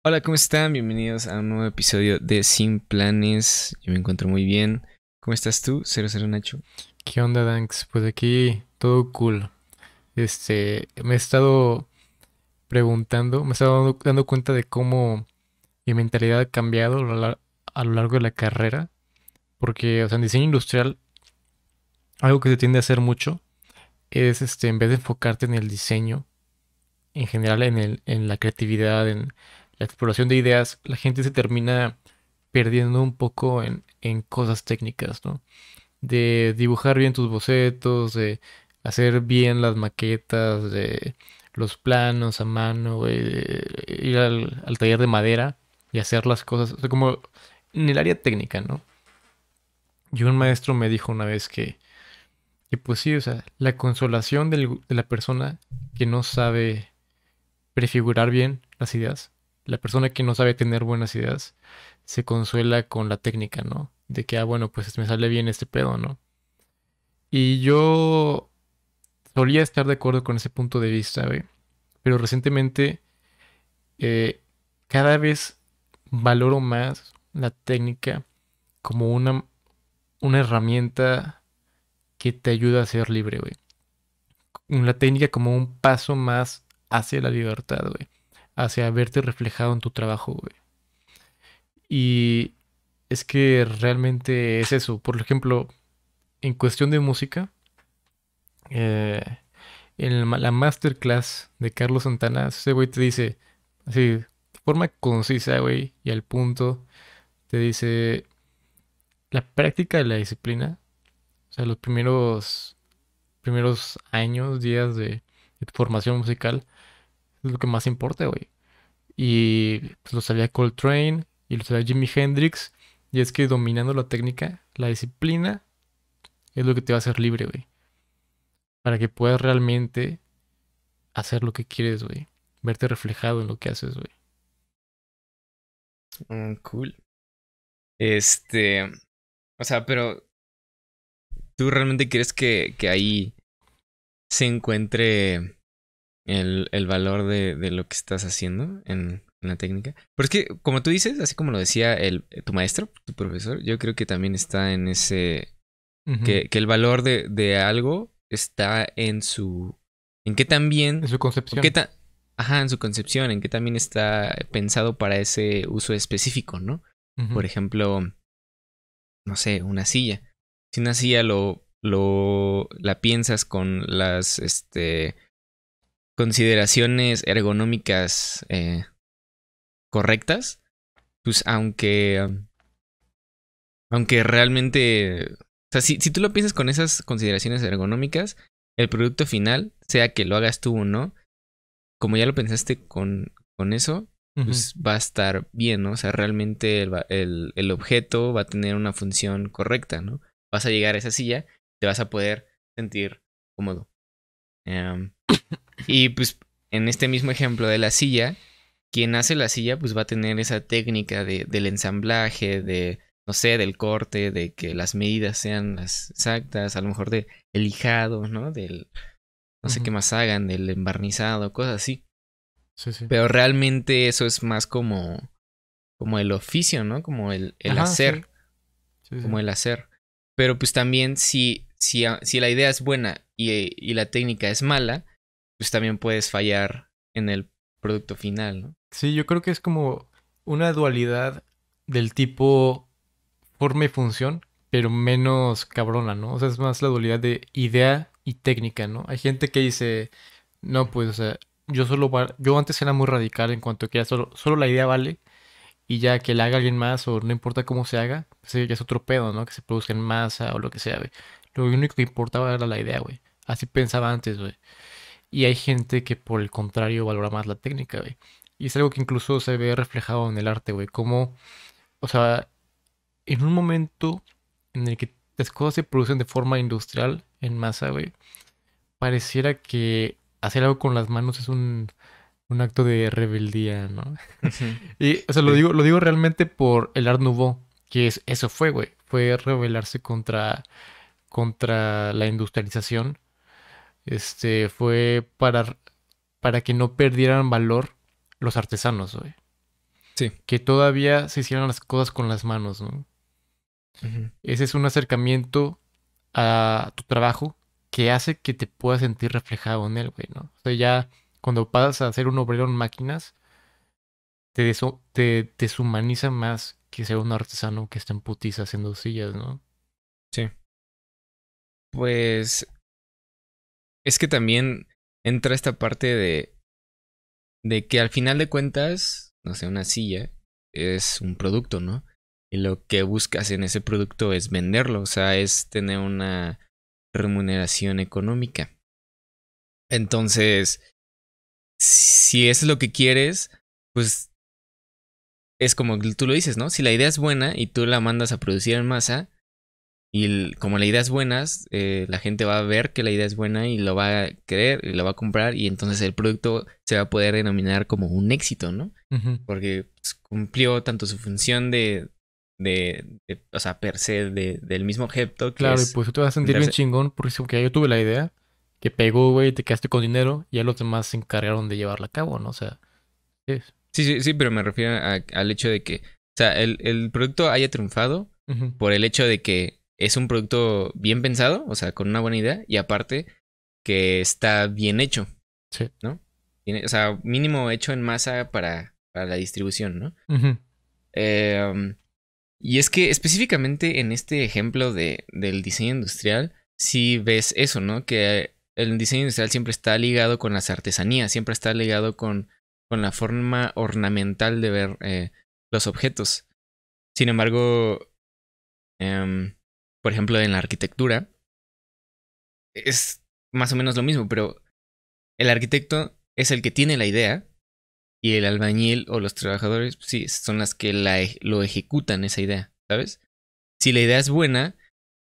Hola, ¿cómo están? Bienvenidos a un nuevo episodio de Sin Planes. Yo me encuentro muy bien. ¿Cómo estás tú, 00 Nacho? ¿Qué onda, Danks? Pues aquí todo cool. Me he estado preguntando, me he estado dando cuenta de cómo mi mentalidad ha cambiado a lo largo de la carrera. Porque, o sea, en diseño industrial, algo que se tiende a hacer mucho es, en vez de enfocarte en el diseño, en general en la creatividad, en la exploración de ideas, la gente se termina perdiendo un poco en cosas técnicas, ¿no? De dibujar bien tus bocetos, de hacer bien las maquetas, de los planos a mano, güey, de ir al taller de madera y hacer las cosas, o sea, como en el área técnica, ¿no? Y un maestro me dijo una vez que pues sí, o sea, la consolación de la persona que no sabe prefigurar bien las ideas, la persona que no sabe tener buenas ideas, se consuela con la técnica, ¿no? De que, bueno, pues me sale bien este pedo, ¿no? Y yo solía estar de acuerdo con ese punto de vista, güey. Pero recientemente eh, cada vez valoro más la técnica como una herramienta que te ayuda a ser libre, güey. La técnica como un paso más hacia la libertad, güey. Hacia verte reflejado en tu trabajo, güey. Y es que realmente es eso. Por ejemplo, en cuestión de música, eh, en la masterclass de Carlos Santana, ese güey te dice, así, de forma concisa, güey, y al punto, te dice, la práctica de la disciplina, o sea, los primeros años, días de tu formación musical, es lo que más importa, güey. Y pues, lo sabía Coltrane y lo sabía Jimi Hendrix, y es que dominando la técnica, la disciplina es lo que te va a hacer libre, güey, para que puedas realmente hacer lo que quieres, güey, verte reflejado en lo que haces, güey. Cool. Este, pero ¿tú realmente crees que ahí se encuentre el valor de lo que estás haciendo en la técnica? Pero es que, como tú dices, así como lo decía tu maestro, tu profesor, yo creo que también está en ese, Ujú. que el valor de algo está en qué tan En bien, su o qué concepción. tan, ajá, en su concepción, en qué también está pensado para ese uso específico, ¿no? Ujú. Por ejemplo, no sé, una silla. Si una silla la piensas con las, consideraciones ergonómicas correctas, pues aunque realmente, o sea, si tú lo piensas con esas consideraciones ergonómicas, el producto final, sea que lo hagas tú o no, como ya lo pensaste con eso, Ujú. pues va a estar bien, ¿no? O sea, realmente el objeto va a tener una función correcta, ¿no? Vas a llegar a esa silla, te vas a poder sentir cómodo. Em, y pues en este mismo ejemplo de la silla, quien hace la silla pues va a tener esa técnica del ensamblaje, de, no sé, del corte, de que las medidas sean las exactas, a lo mejor de el lijado, ¿no? Del, no sé qué Ujú. más hagan, del embarnizado, cosas así. Sí, sí. Pero realmente eso es más como el oficio, ¿no? Como el Ajá, sí. hacer, Sí, sí. como el hacer. Pero pues también si la idea es buena y la técnica es mala, pues también puedes fallar en el producto final, ¿no? Sí, yo creo que es como una dualidad del tipo forma y función, pero menos cabrona, ¿no? O sea, es más la dualidad de idea y técnica, ¿no? Hay gente que dice, no, pues, o sea, yo antes era muy radical en cuanto a que ya solo la idea vale y ya que la haga alguien más o no importa cómo se haga, pues ya es otro pedo, ¿no? Que se produzca en masa o lo que sea, güey. Lo único que importaba era la idea, güey. Así pensaba antes, güey. Y hay gente que por el contrario valora más la técnica, güey. Y es algo que incluso se ve reflejado en el arte, güey. Como, o sea, en un momento en el que las cosas se producen de forma industrial, en masa, güey, pareciera que hacer algo con las manos es un acto de rebeldía, ¿no? Ujú. Y, o sea, Sí. lo digo realmente por el Art Nouveau, que eso fue, güey. Fue rebelarse contra la industrialización. Fue para que no perdieran valor los artesanos, güey. Sí. que todavía se hicieran las cosas con las manos, ¿no? Ujú. Ese es un acercamiento a tu trabajo que hace que te puedas sentir reflejado en él, güey, ¿no? O sea, ya cuando pasas a ser un obrero en máquinas, te deshumaniza más que ser un artesano que está en putiza haciendo sillas, ¿no? Sí. Pues es que también entra esta parte de que al final de cuentas, no sé, una silla es un producto, ¿no? Y lo que buscas en ese producto es venderlo, o sea, es tener una remuneración económica. Entonces, si eso es lo que quieres, pues es como tú lo dices, ¿no? Si la idea es buena y tú la mandas a producir en masa, y como la idea es buena, la gente va a ver que la idea es buena y lo va a querer y lo va a comprar y entonces el producto se va a poder denominar como un éxito, ¿no? Ujú. Porque pues, cumplió tanto su función o sea, per se del mismo objeto que Claro, y es pues tú te vas a sentir bien venderse. chingón porque es como que yo tuve la idea, que pegó, güey, te quedaste con dinero y ya los demás se encargaron de llevarla a cabo, ¿no? O sea, sí. Sí, sí, sí, pero me refiero al hecho de que, o sea, el producto haya triunfado Ujú. por el hecho de que es un producto bien pensado, o sea, con una buena idea, y aparte que está bien hecho, Sí. ¿no? O sea, mínimo hecho en masa para la distribución, ¿no? Ujú. Eh, y es que específicamente en este ejemplo del diseño industrial, sí ves eso, ¿no? Que el diseño industrial siempre está ligado con las artesanías, siempre está ligado con la forma ornamental de ver los objetos. Sin embargo, em, por ejemplo, en la arquitectura, es más o menos lo mismo, pero el arquitecto es el que tiene la idea y el albañil o los trabajadores, sí, son las que lo ejecutan esa idea, ¿sabes? Si la idea es buena,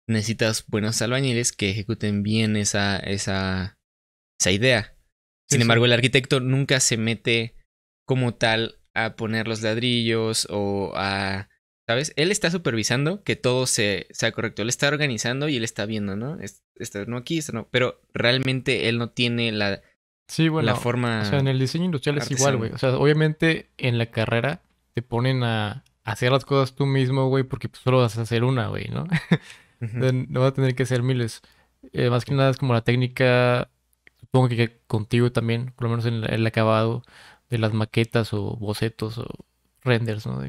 necesitas buenos albañiles que ejecuten bien esa idea. Sí, Sin sí. embargo, el arquitecto nunca se mete como tal a poner los ladrillos o a... ¿Sabes? Él está supervisando que todo sea correcto. Él está organizando y él está viendo, ¿no? Esto no aquí, esto no. Pero realmente él no tiene Sí, la bueno, o sea, en forma el diseño industrial es igual, güey. artesana. O sea, obviamente en la carrera te ponen a hacer las cosas tú mismo, güey, porque pues solo vas a hacer una, güey, ¿no? Ujú, No va a tener que hacer miles. Más que sí, nada es como la técnica, supongo que contigo también, por lo menos en el acabado de las maquetas o bocetos o renders, ¿no?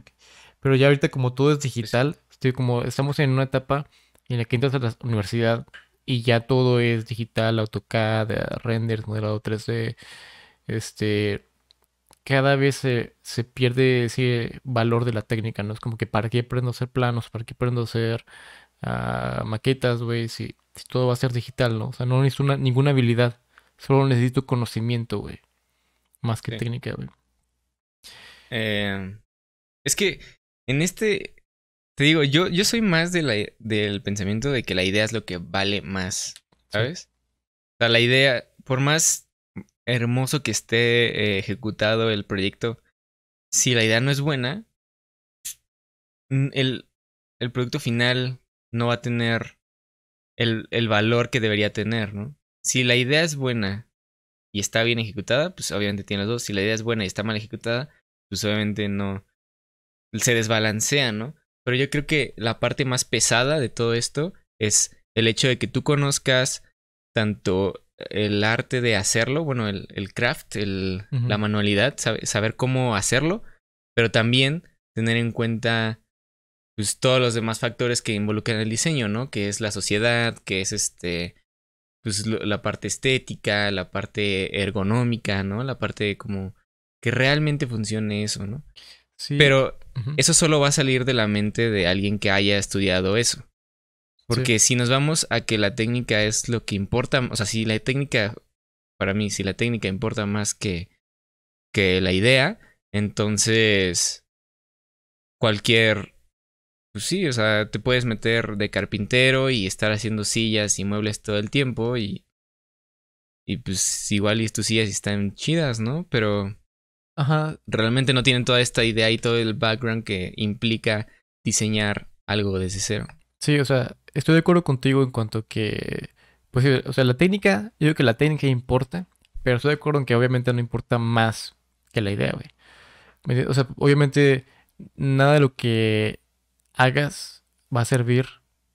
Pero ya ahorita como todo es sí, sí. digital, estoy como, estamos en una etapa en la que entras a la universidad y ya todo es digital, AutoCAD, renders, modelado 3D, este, cada vez se pierde ese valor de la técnica, ¿no? Es como que para qué aprendo a hacer planos, para qué aprendo a hacer maquetas, güey, si todo va a ser digital, ¿no? O sea, no necesito ninguna habilidad, solo necesito conocimiento, güey, más que Sí. técnica, güey. Eh, es que en te digo, yo soy más del pensamiento de que la idea es lo que vale más, Sí. ¿sabes? O sea, la idea, por más hermoso que esté ejecutado el proyecto, si la idea no es buena, mm, el producto final no va a tener el valor que debería tener, ¿no? Si la idea es buena y está bien ejecutada, pues obviamente tiene los dos. Si la idea es buena y está mal ejecutada, pues obviamente no, se desbalancea, ¿no? Pero yo creo que la parte más pesada de todo esto es el hecho de que tú conozcas tanto el arte de hacerlo, bueno, el craft, la Ujú. manualidad, saber cómo hacerlo, pero también tener en cuenta pues, todos los demás factores que involucran el diseño, ¿no? Que es la sociedad, que es pues la parte estética, la parte ergonómica, ¿no? La parte como que realmente funcione eso, ¿no? Sí, Pero ujú, eso solo va a salir de la mente de alguien que haya estudiado eso. sí, Porque si nos vamos a que la técnica es lo que importa, o sea, si la técnica, para mí, si la técnica importa más que la idea, entonces cualquier, pues sí, o sea, te puedes meter de carpintero y estar haciendo sillas y muebles todo el tiempo y pues igual y tus sillas están chidas, ¿no? Pero ajá, realmente no tienen toda esta idea y todo el background que implica diseñar algo desde cero. sí, o sea, estoy de acuerdo contigo en cuanto que, pues sí, o sea, la técnica, yo digo que la técnica importa, pero estoy de acuerdo en que obviamente no importa más que la idea, güey. O sea, obviamente nada de lo que hagas va a servir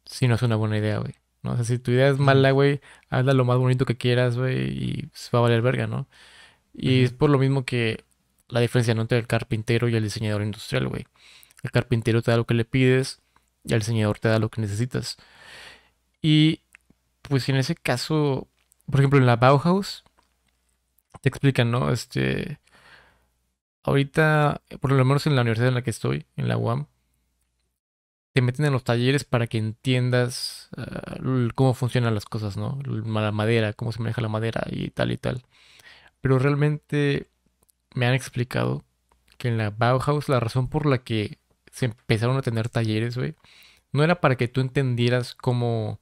si no es una buena idea, güey. ¿No? O sea, si tu idea es Ujú, mala, güey, hazla lo más bonito que quieras, güey, y se va a valer verga, ¿no? Y es ujú. por lo mismo que la diferencia, ¿no?, entre el carpintero y el diseñador industrial, güey. El carpintero te da lo que le pides y el diseñador te da lo que necesitas. Y pues en ese caso, por ejemplo, en la Bauhaus te explican, ¿no? Ahorita, por lo menos en la universidad en la que estoy, en la UAM, te meten en los talleres para que entiendas cómo funcionan las cosas, ¿no? La madera, cómo se maneja la madera y tal y tal. Pero realmente me han explicado que en la Bauhaus la razón por la que se empezaron a tener talleres, güey, no era para que tú entendieras cómo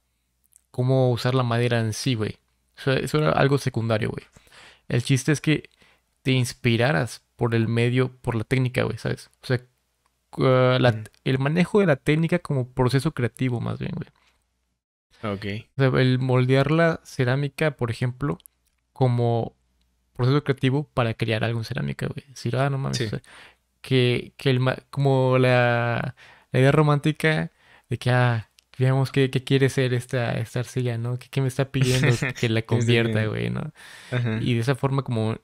usar la madera en sí, güey. Eso era algo secundario, güey. El chiste es que te inspiraras por el medio, por la técnica, güey, ¿sabes? O sea, Mm, el manejo de la técnica como proceso creativo, más bien, güey. ok. O sea, el moldear la cerámica, por ejemplo, como proceso creativo para crear algo en cerámica, güey. Decir, no mames, o Sí. sea, como la idea romántica de que, veamos qué quiere ser esta arcilla, ¿no? ¿Qué me está pidiendo que la ¿Qué me está convierta, pidiendo? güey, ¿no? Ajá. Y de esa forma como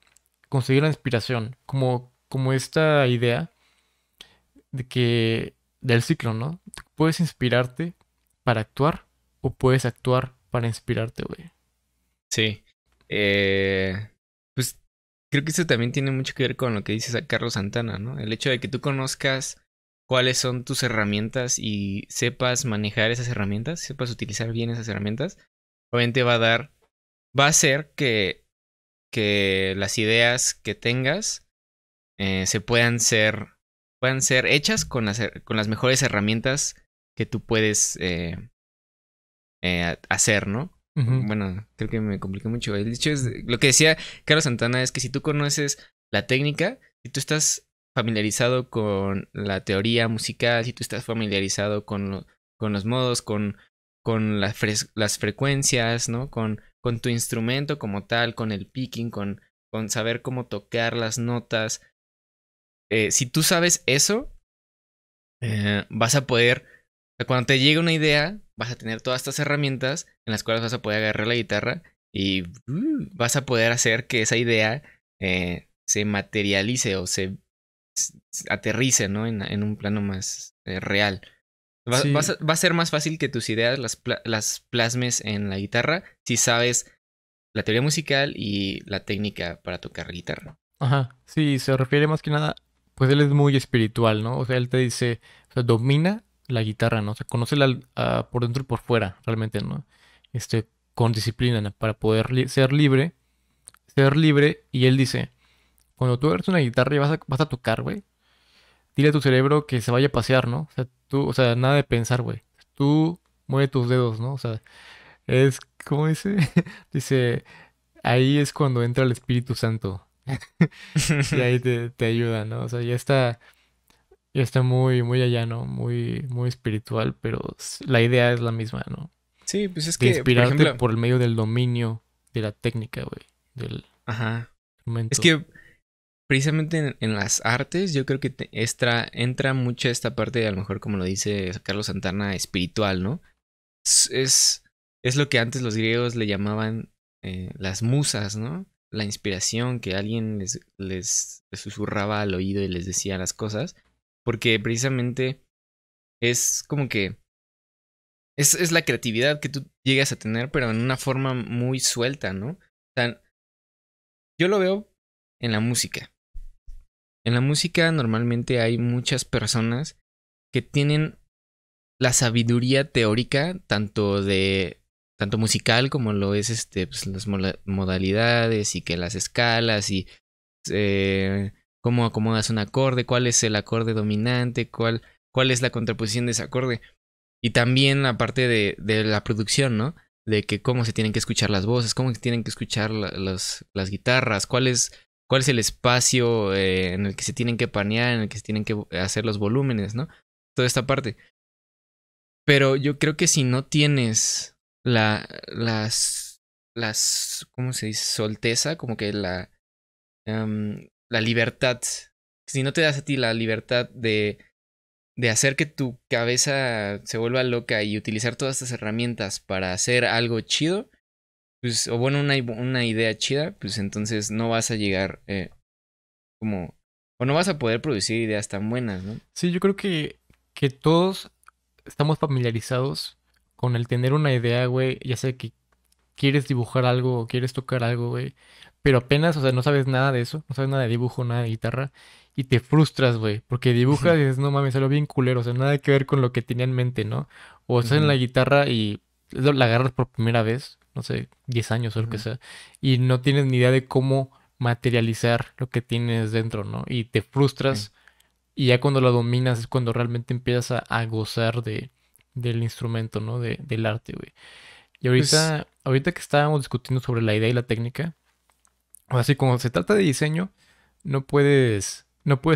conseguir la inspiración, como esta idea de que del ciclo, ¿no? Puedes inspirarte para actuar o puedes actuar para inspirarte, güey. Sí. Pues creo que eso también tiene mucho que ver con lo que dices a Carlos Santana, ¿no? El hecho de que tú conozcas cuáles son tus herramientas y sepas manejar esas herramientas, sepas utilizar bien esas herramientas, obviamente va a hacer que las ideas que tengas se puedan ser hechas con las mejores herramientas que tú puedes hacer, ¿no? Ujú. Bueno, creo que me compliqué mucho. El dicho es, lo que decía Carlos Santana es que si tú conoces la técnica, si tú estás familiarizado con la teoría musical, si tú estás familiarizado con los modos, con las frecuencias, ¿no? Con tu instrumento como tal, con el picking, con saber cómo tocar las notas. Si tú sabes eso, vas a poder, o sea, cuando te llegue una idea, vas a tener todas estas herramientas en las cuales vas a poder agarrar la guitarra y vas a poder hacer que esa idea se materialice o aterrice, ¿no? En un plano más real. Sí, Va a ser más fácil que tus ideas las plasmes en la guitarra si sabes la teoría musical y la técnica para tocar guitarra. ajá, sí, se refiere más que nada, pues él es muy espiritual, ¿no? O sea, él te dice, o sea, domina la guitarra, ¿no? O sea, conócela por dentro y por fuera, realmente, ¿no? Con disciplina, ¿no? Para poder ser libre, y él dice, cuando tú agarras una guitarra y vas a tocar, güey, dile a tu cerebro que se vaya a pasear, ¿no? O sea, nada de pensar, güey. Tú mueve tus dedos, ¿no? O sea, ¿cómo dice? Dice, ahí es cuando entra el Espíritu Santo. Y ahí te ayuda, ¿no? O sea, ya está muy, muy allá, ¿no? Muy, muy espiritual, pero la idea es la misma, ¿no? Sí, pues es De que, por inspirarte ejemplo, por el medio del dominio de la técnica, güey, del ajá. Es instrumento. que precisamente en las artes, yo creo que entra mucho esta parte, a lo mejor como lo dice Carlos Santana, espiritual, ¿no? Es, es, es lo que antes los griegos le llamaban las musas, ¿no? La inspiración que alguien les susurraba al oído y les decía las cosas, porque precisamente es como que es la creatividad que tú llegas a tener, pero en una forma muy suelta, ¿no? O sea, yo lo veo en la música. En la música normalmente hay muchas personas que tienen la sabiduría teórica, tanto musical como lo es pues, las modalidades y que las escalas y cómo acomodas un acorde, cuál es el acorde dominante, cuál es la contraposición de ese acorde. Y también la parte de la producción, ¿no? De que cómo se tienen que escuchar las voces, cómo se tienen que escuchar las guitarras, cuál es el espacio en el que se tienen que panear, en el que se tienen que hacer los volúmenes, ¿no? Toda esta parte. Pero yo creo que si no tienes ¿cómo se dice? Solteza, como que la libertad si no te das a ti la libertad de hacer que tu cabeza se vuelva loca y utilizar todas estas herramientas para hacer algo chido, pues, o bueno, una idea chida, pues entonces no vas a llegar como, o no vas a poder producir ideas tan buenas, ¿no? Sí, yo creo que todos estamos familiarizados con el tener una idea, güey, ya sea que quieres dibujar algo o quieres tocar algo, güey, pero apenas, o sea, no sabes nada de eso, no sabes nada de dibujo, nada de guitarra, y te frustras, güey, porque dibujas y dices, no mames, salió bien culero, o sea, nada que ver con lo que tenía en mente, ¿no? O estás en la Ujú, guitarra y la agarras por primera vez, no sé, 10 años o lo que ujú, sea, y no tienes ni idea de cómo materializar lo que tienes dentro, ¿no? Y te sí. frustras y ya cuando lo dominas es cuando realmente empiezas a gozar del instrumento, ¿no? Del arte, güey. Y Pues, ahorita que estábamos discutiendo sobre la idea y la técnica, o así como se trata de diseño, no puedes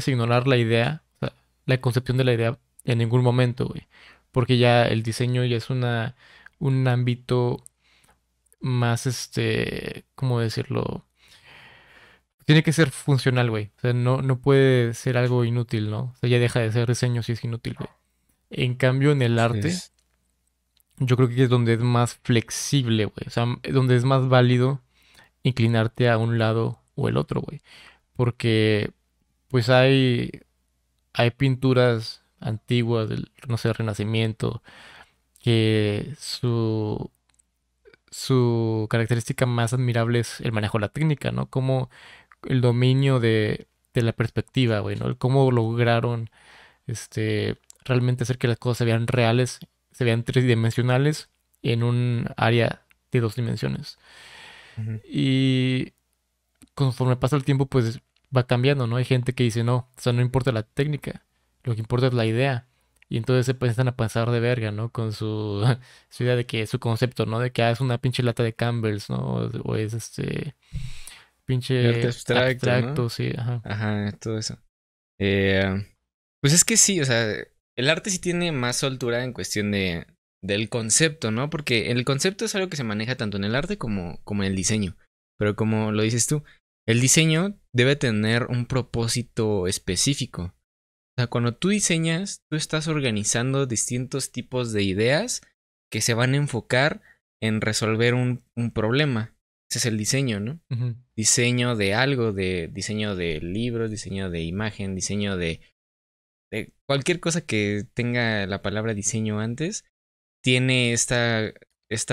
ignorar la idea, o sea, la concepción de la idea en ningún momento, güey. Porque ya el diseño ya es un ámbito más, ¿cómo decirlo? Tiene que ser funcional, güey. O sea, no puede ser algo inútil, ¿no? O sea, ya deja de ser diseño si es inútil, güey. En cambio, en el así arte, es. yo creo que es donde es más flexible, güey. O sea, donde es más válido inclinarte a un lado o el otro, güey. Porque, pues hay pinturas antiguas del, no sé, Renacimiento, que su característica más admirable es el manejo de la técnica, ¿no? Como el dominio de la perspectiva, güey, ¿no? El cómo lograron, realmente hacer que las cosas se vean reales, se vean tridimensionales en un área de dos dimensiones. Ujú. Y conforme pasa el tiempo, pues va cambiando, ¿no? Hay gente que dice, no, o sea, no importa la técnica, lo que importa es la idea. Y entonces se empiezan a pasar de verga, ¿no? Con su idea de que, su concepto, ¿no? De que es una pinche lata de Campbell's, ¿no? O es Arte pinche abstracto, ¿no? abstracto, sí, ajá. Ajá, todo eso. Eh, pues es que sí, o sea, el arte sí tiene más soltura en cuestión del concepto, ¿no? Porque el concepto es algo que se maneja tanto en el arte como en el diseño. Pero como lo dices tú, el diseño debe tener un propósito específico. O sea, cuando tú diseñas, tú estás organizando distintos tipos de ideas que se van a enfocar en resolver un problema. Ese es el diseño, ¿no? Ujú. Diseño de algo, de diseño de libros, diseño de imagen, diseño de cualquier cosa que tenga la palabra diseño antes, tiene esta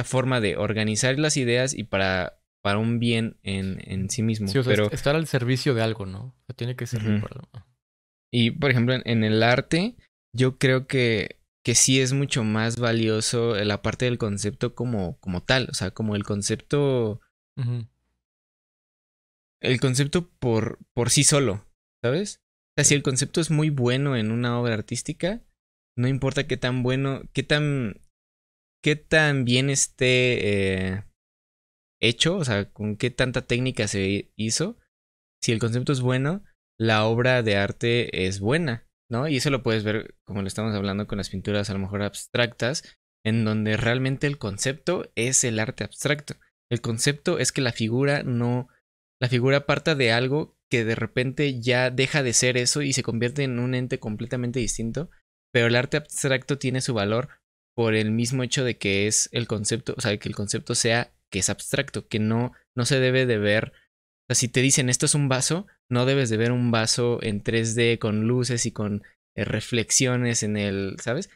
forma de organizar las ideas y para un bien en sí Sí, mismo. o sea, Pero, estar al servicio de algo, ¿no? O sea, tiene que servir ujú. para algo. Y por ejemplo, en el arte, yo creo que sí es mucho más valioso la parte del concepto como tal. O sea, como Ujú, el concepto por sí solo, ¿sabes? O sea, sí. si el concepto es muy bueno en una obra artística, no importa qué tan bueno, qué tan bien esté hecho, o sea, con qué tanta técnica se hizo, si el concepto es bueno, la obra de arte es buena, ¿no? Y eso lo puedes ver, como lo estamos hablando con las pinturas a lo mejor abstractas, en donde realmente el concepto es el arte abstracto. El concepto es que la figura parta de algo que de repente ya deja de ser eso y se convierte en un ente completamente distinto, pero el arte abstracto tiene su valor por el mismo hecho de que es el concepto, o sea, que el concepto sea que es abstracto, que no se debe de ver. O sea, si te dicen esto es un vaso, no debes de ver un vaso en 3D con luces y con reflexiones en el, ¿sabes?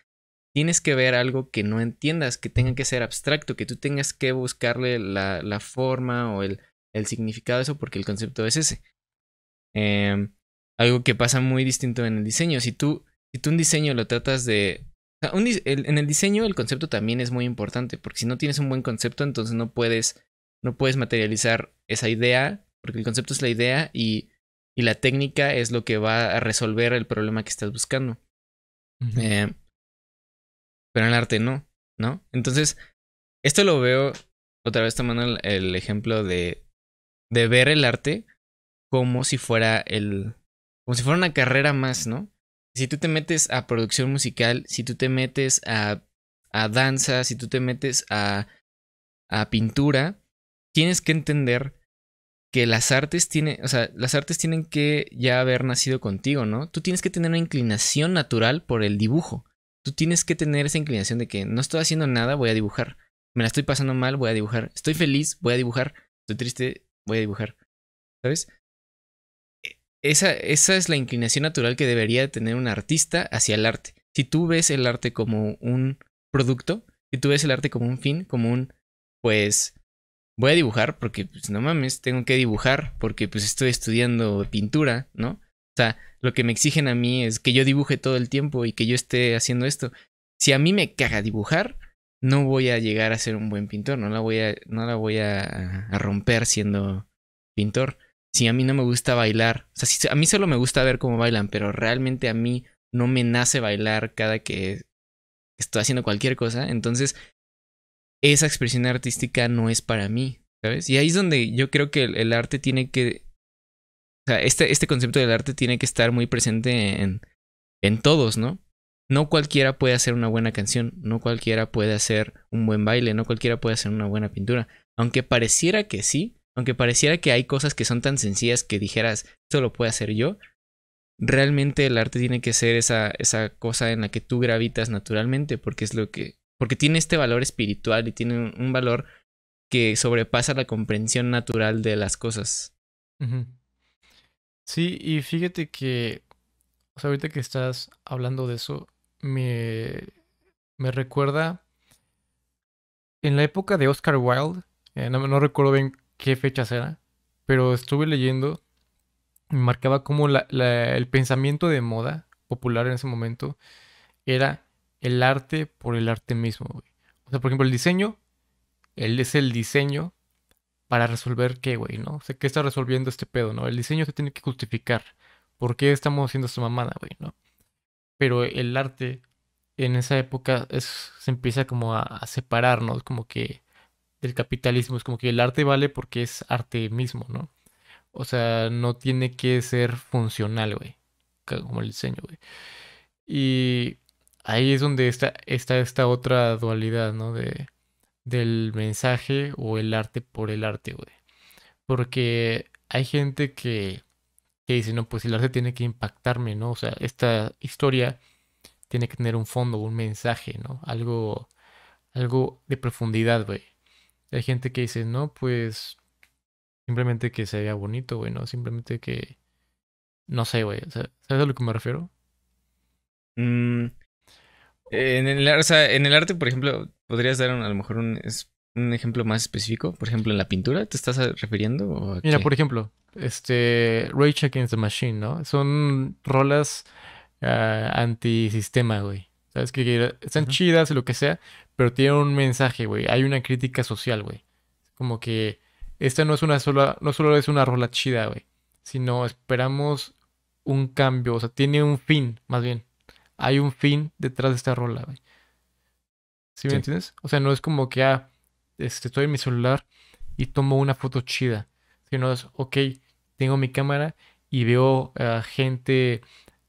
Tienes que ver algo que no entiendas, que tenga que ser abstracto, que tú tengas que buscarle la forma o el significado de eso porque el concepto es ese. Algo que pasa muy distinto en el diseño. Si tú un diseño lo tratas de... O sea, en el diseño el concepto también es muy importante, porque si no tienes un buen concepto, entonces no puedes materializar esa idea, porque el concepto es la idea y la técnica es lo que va a resolver el problema que estás buscando. Ujú, Eh, pero en el arte no, ¿no? Entonces, esto lo veo otra vez tomando el ejemplo de ver el arte como si fuera como si fuera una carrera más, ¿no? Si tú te metes a producción musical, si tú te metes a danza, si tú te metes a pintura, tienes que entender que las artes tienen, o sea, las artes tienen que ya haber nacido contigo, ¿no? Tú tienes que tener una inclinación natural por el dibujo. Tú tienes que tener esa inclinación de que no estoy haciendo nada, voy a dibujar. Me la estoy pasando mal, voy a dibujar. Estoy feliz, voy a dibujar. Estoy triste, voy a dibujar. ¿Sabes? Esa es la inclinación natural que debería tener un artista hacia el arte. Si tú ves el arte como un producto, si tú ves el arte como un fin, como un, pues, voy a dibujar porque, pues, no mames, tengo que dibujar porque, pues, estoy estudiando pintura, ¿no? O sea, lo que me exigen a mí es que yo dibuje todo el tiempo y que yo esté haciendo esto. Si a mí me caga dibujar, no voy a llegar a ser un buen pintor, no la voy a romper siendo pintor. Si a mí no me gusta bailar, o sea, si a mí solo me gusta ver cómo bailan, pero realmente a mí no me nace bailar cada que estoy haciendo cualquier cosa, entonces esa expresión artística no es para mí, ¿sabes? Y ahí es donde yo creo que el arte tiene que, o sea, este concepto del arte tiene que estar muy presente en todos, ¿no? No cualquiera puede hacer una buena canción, no cualquiera puede hacer un buen baile, no cualquiera puede hacer una buena pintura. Aunque pareciera que sí, aunque pareciera que hay cosas que son tan sencillas que dijeras, esto lo puedo hacer yo, realmente el arte tiene que ser esa cosa en la que tú gravitas naturalmente, porque es lo que, porque tiene este valor espiritual y tiene un valor que sobrepasa la comprensión natural de las cosas. Ujú. Sí, y fíjate que, o sea, ahorita que estás hablando de eso, me, me recuerda en la época de Oscar Wilde, no recuerdo bien qué fechas era, pero estuve leyendo y marcaba como el pensamiento de moda popular en ese momento era el arte por el arte mismo, güey. O sea, por ejemplo, el diseño, él es el diseño para resolver qué, güey, ¿no? O sea, ¿qué está resolviendo este pedo, no? El diseño se tiene que justificar. ¿Por qué estamos haciendo esta mamada, güey, no? Pero el arte en esa época se empieza como a separar, ¿no? Es como que del capitalismo, es como que el arte vale porque es arte mismo, ¿no? O sea, no tiene que ser funcional, güey, como el diseño, güey. Y ahí es donde está esta otra dualidad, ¿no? Del mensaje o el arte por el arte, güey. Porque hay gente que dice, no, pues el arte tiene que impactarme, ¿no? O sea, esta historia tiene que tener un fondo, un mensaje, ¿no? Algo de profundidad, güey. Hay gente que dice, no, pues simplemente que se vea bonito, güey, ¿no? Simplemente que, no sé, güey. O sea, ¿sabes a lo que me refiero? Mm, o sea, en el arte, por ejemplo, podrías dar a lo mejor un ejemplo más específico. Por ejemplo, en la pintura, ¿te estás refiriendo o a Mira, por qué? ejemplo, Rage Against the Machine, ¿no? Son rolas antisistema, güey. ¿Sabes? Que están Ujú. chidas y lo que sea, pero tienen un mensaje, güey. Hay una crítica social, güey. Como que esta no solo es una rola chida, güey, sino esperamos un cambio, o sea, tiene un fin, más bien. Hay un fin detrás de esta rola, güey. ¿Sí me Sí. entiendes? O sea, no es como que, estoy en mi celular y tomo una foto chida, sino es, ok, tengo mi cámara y veo a gente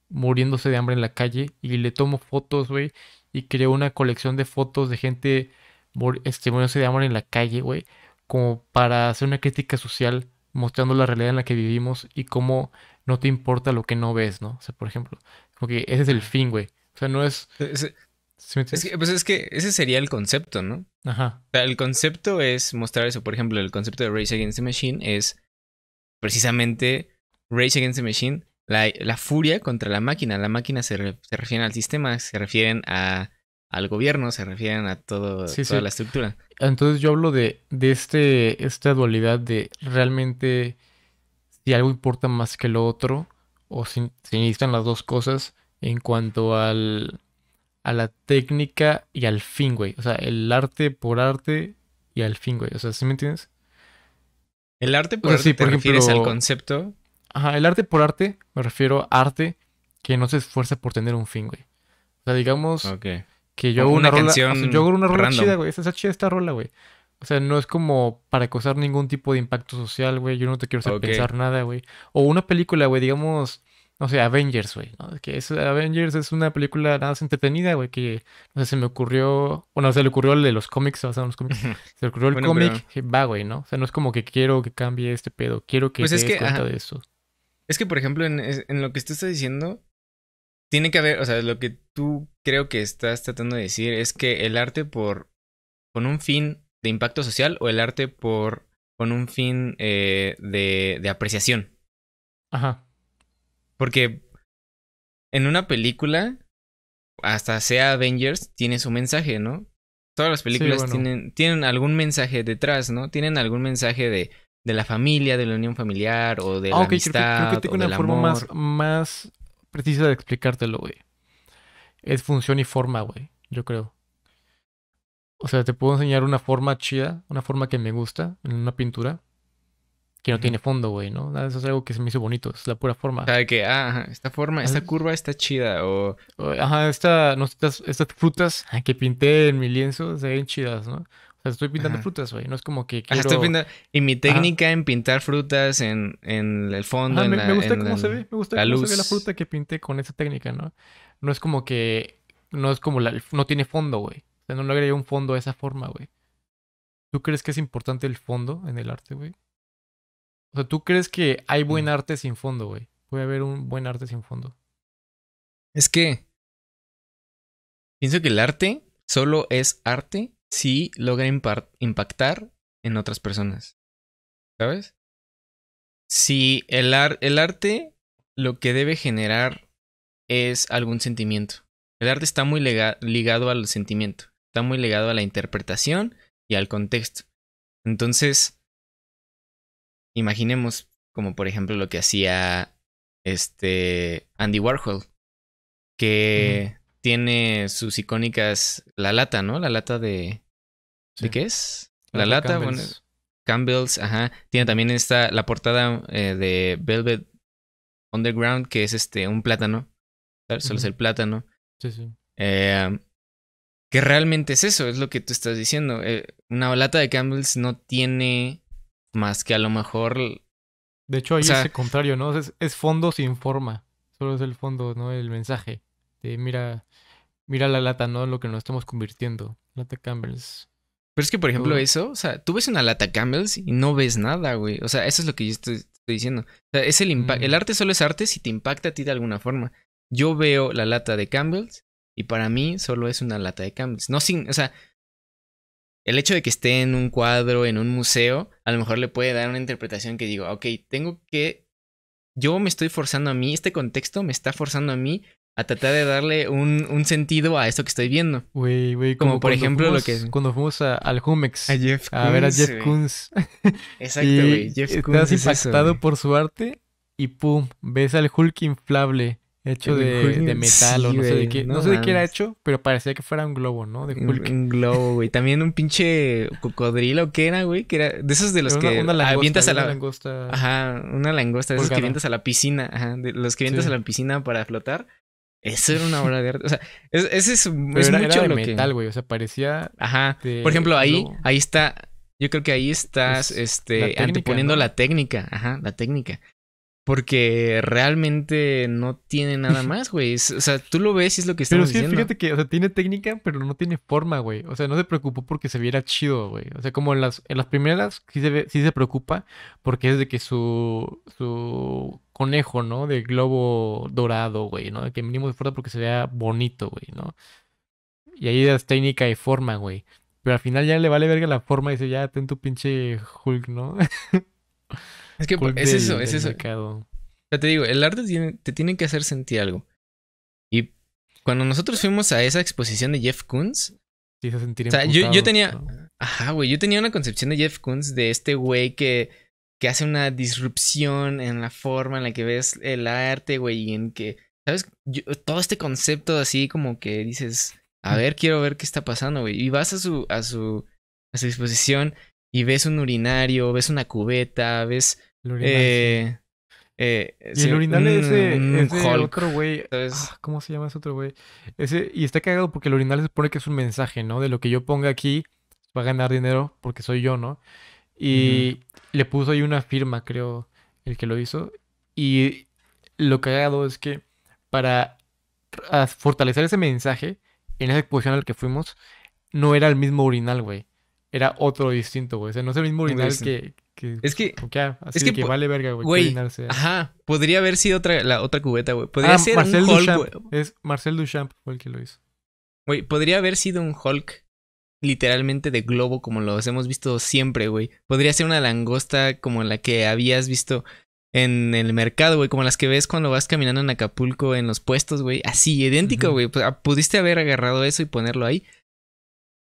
muriéndose de hambre en la calle y le tomo fotos, güey, y creo una colección de fotos de gente muriéndose de hambre en la calle, güey, como para hacer una crítica social mostrando la realidad en la que vivimos y cómo no te importa lo que no ves, ¿no? O sea, por ejemplo, como que ese es el Ah. fin, güey. O sea, no es, Es, ¿sí me es entiendes? que, pues es que ese sería el concepto, ¿no? O Ajá. sea, el concepto es mostrar eso. Por ejemplo, el concepto de Rage Against the Machine es precisamente Rage Against the Machine, la furia contra la máquina. La máquina se refieren al sistema, se refieren al gobierno, se refieren a Sí, toda sí. la estructura. Entonces yo hablo de esta dualidad de realmente si algo importa más que lo otro, o si necesitan las dos cosas en cuanto a la técnica y al fin, güey. O sea, el arte por arte y al fin, güey. O sea, ¿sí me entiendes? El arte O por sea, arte sí, te por refieres al ejemplo, concepto. ajá, el arte por arte, me refiero a arte que no se esfuerza por tener un fin, güey. O sea, digamos Ok. que yo hago una Una rola, o sea, yo hago canción una rola chida, random. güey. Está chida esta rola, güey. O sea, no es como para causar ningún tipo de impacto social, güey. Yo no te quiero hacer Ok. pensar nada, güey. O una película, güey, digamos. no sé, Avengers, güey, ¿no? Que Avengers es una película nada más entretenida, güey, que, no sé, se me ocurrió, bueno, se le ocurrió el de los cómics, basado en los cómics, se le ocurrió el Bueno, pero cómic, va, güey, ¿no? O sea, no es como que quiero que cambie este pedo, quiero que pues te es des que, cuenta ajá, de eso. es que por ejemplo en lo que tú estás diciendo, tiene que haber, o sea, lo que tú creo que estás tratando de decir es que el arte con un fin de impacto social o el arte con un fin de apreciación. Ajá, Porque en una película, hasta sea Avengers, tiene su mensaje, ¿no? Todas las sí, películas bueno. tienen algún mensaje detrás, ¿no? Tienen algún mensaje de la familia, de la unión familiar, o de Ah, la ok, creo que amistad, tengo o una del forma amor. más precisa de explicártelo, güey. Es función y forma, güey, yo creo. O sea, te puedo enseñar una forma chida, una forma que me gusta en una pintura, que no Ujú. tiene fondo, güey, ¿no? Nada, eso es algo que se me hizo bonito, es la pura O forma. sea, de que, ajá, esta forma, esta curva está chida, o Ajá, no, estas frutas que pinté en mi lienzo se ven chidas, ¿no? O sea, estoy pintando ajá. frutas, güey. No es como que Ajá, estoy quiero. viendo. Y mi Ajá. técnica en pintar frutas en el fondo, Ajá, me gusta en cómo se ve. Me gusta la cómo se ve la luz. fruta que pinté con esa técnica, ¿no? No es como que. No es como no tiene fondo, güey. O sea, no le agregué un fondo a esa forma, güey. ¿Tú crees que es importante el fondo en el arte, güey? O sea, ¿tú crees que hay buen Mm. arte sin fondo, güey? Puede haber un buen arte sin fondo. Es que pienso que el arte solo es arte si logra impactar en otras personas, ¿sabes? Si el arte lo que debe generar es algún sentimiento. El arte está muy ligado al sentimiento, está muy ligado a la interpretación y al contexto. Entonces, imaginemos como por ejemplo lo que hacía Andy Warhol, Ujú. que tiene sus icónicas, la lata, ¿no? La lata ¿de Sí. qué es? La Lata lata, bueno, Campbell's. Campbell's, ajá. Tiene Ujú. también la portada de Velvet Underground, que es un plátano, ¿sabes? Solo es Ujú. el plátano. Sí, sí. Eh, que realmente es eso, es lo que tú estás diciendo. Una lata de Campbell's no tiene más que a lo mejor, De hecho, o ahí es sea, el contrario, ¿no? Es fondo sin forma. Solo es el fondo, ¿no? El mensaje. De mira la lata, ¿no? Lo que nos estamos convirtiendo. Lata Campbell's. pero es que, por ejemplo, Todo. eso, o sea, tú ves una lata Campbell's y no ves nada, güey. O sea, eso es lo que yo estoy diciendo. O sea, es el impacto. El Mm, arte solo es arte si te impacta a ti de alguna forma. Yo veo la lata de Campbell's y para mí solo es una lata de Campbell's. No sin, o sea, el hecho de que esté en un cuadro, en un museo, a lo mejor le puede dar una interpretación que digo, ok, yo me estoy forzando a mí, este contexto me está forzando a mí a tratar de darle un sentido a esto que estoy viendo. güey, Como como por ejemplo lo que... cuando fuimos al A Jumex Jeff a ver a Koons, Jeff güey. Koons Exacto, güey. y Jeff Koons estás es eso, impactado güey. por su arte y pum, ves al Hulk inflable hecho Güey, de metal o sí, no sé de güey. qué, no No sé de qué era mames. hecho, pero parecía que fuera un globo, ¿no? De Hulk. Un globo, güey. También un pinche cocodrilo que era, güey. Que era de esos de los Era que una langosta, avientas había a una la... langosta Ajá, una langosta, de esos que colgada. avientas a la piscina. Ajá, de los que avientas a Sí. la piscina para flotar. Eso era una obra de arte. O sea, ese Pero es era mucho de lo que... metal, güey. O sea, parecía Ajá. Por de ejemplo, un globo. ahí está. Yo creo que ahí estás, Es la técnica, anteponiendo ¿no? la técnica. Ajá, la técnica. Porque realmente no tiene nada más, güey. O sea, tú lo ves y es lo que Pero estamos sí, diciendo. fíjate que, o sea, tiene técnica, pero no tiene forma, güey. O sea, no se preocupó porque se viera chido, güey. O sea, como en las primeras sí se preocupa porque es de que su conejo, ¿no? De globo dorado, güey, ¿no? De que mínimo se esfuerza porque se vea bonito, güey, ¿no? Y ahí es técnica y forma, güey. Pero al final ya le vale verga la forma y dice, ya ten tu pinche Hulk, ¿no? Es que Hulk es eso, es del eso. mercado. Ya te digo, el arte te tiene que hacer sentir algo. Y cuando nosotros fuimos a esa exposición de Jeff Koons, Se hizo sentir o sea, yo emputados, tenía, ¿no? ajá, güey, yo tenía una concepción de Jeff Koons de este güey que hace una disrupción en la forma en la que ves el arte, güey, y en que, ¿sabes? Todo este concepto así como que dices, a ver, quiero ver qué está pasando, güey. Y vas a su exposición y ves un urinario, ves una cubeta, ves, El urinal, sí. eh, Y sí, el urinal un ese Hulk, otro güey. ¿sabes? ¿Cómo se llama ese otro güey? Y está cagado porque el urinal se supone que es un mensaje, ¿no? De lo que yo ponga aquí va a ganar dinero porque soy yo, ¿no? Ujú. Y le puso ahí una firma, creo, el que lo hizo. Y lo cagado es que para fortalecer ese mensaje, en esa exposición al que fuimos, no era el mismo urinal, güey. Era otro distinto, güey. O sea, no es el mismo Muy urinal interesante. que Es pues, que, como que, es así de que, que vale verga, güey, qué güey, urinal sea. ajá, podría haber sido la otra cubeta, güey. Podría Ah, ser un Marcel Hulk, Duchamp. güey. Es Marcel Duchamp fue el que lo hizo. Güey, podría haber sido un Hulk literalmente de globo como los hemos visto siempre, güey. Podría ser una langosta como la que habías visto en el mercado, güey, como las que ves cuando vas caminando en Acapulco en los puestos, güey. Así, idéntico, Ujú. güey. Pudiste haber agarrado eso y ponerlo ahí.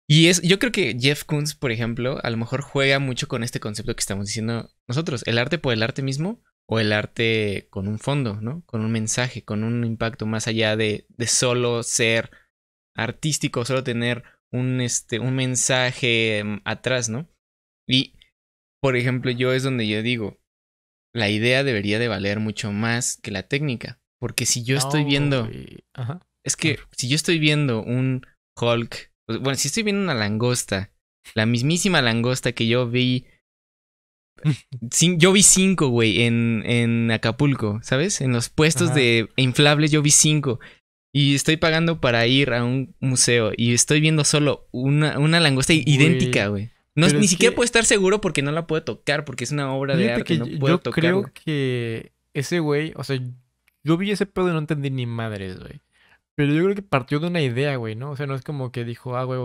Y yo creo que Jeff Koons, por ejemplo, a lo mejor juega mucho con este concepto que estamos diciendo nosotros, el arte por el arte mismo o el arte con un fondo, ¿no? Con un mensaje, con un impacto más allá de solo ser artístico, solo tener un mensaje atrás, ¿no? Y, por ejemplo, yo es donde yo digo, la idea debería de valer mucho más que la técnica, porque si yo estoy No, viendo, güey. Ajá. es A ver. que si yo estoy viendo un Hulk, bueno, si estoy viendo una langosta, la mismísima langosta que yo vi, yo vi cinco, güey, en Acapulco, ¿sabes? En los puestos Ajá. de inflables yo vi cinco. Y estoy pagando para ir a un museo y estoy viendo solo una langosta idéntica, Güey. güey. No, Pero ni es siquiera puedo que, estar seguro porque no la puedo tocar, porque es una obra de fíjate arte, que no puedo yo creo tocarla. que ese güey, o sea, yo vi ese pedo y no entendí ni madres, güey. Pero yo creo que partió de una idea, güey, ¿no? O sea, no es como que dijo, ah, güey,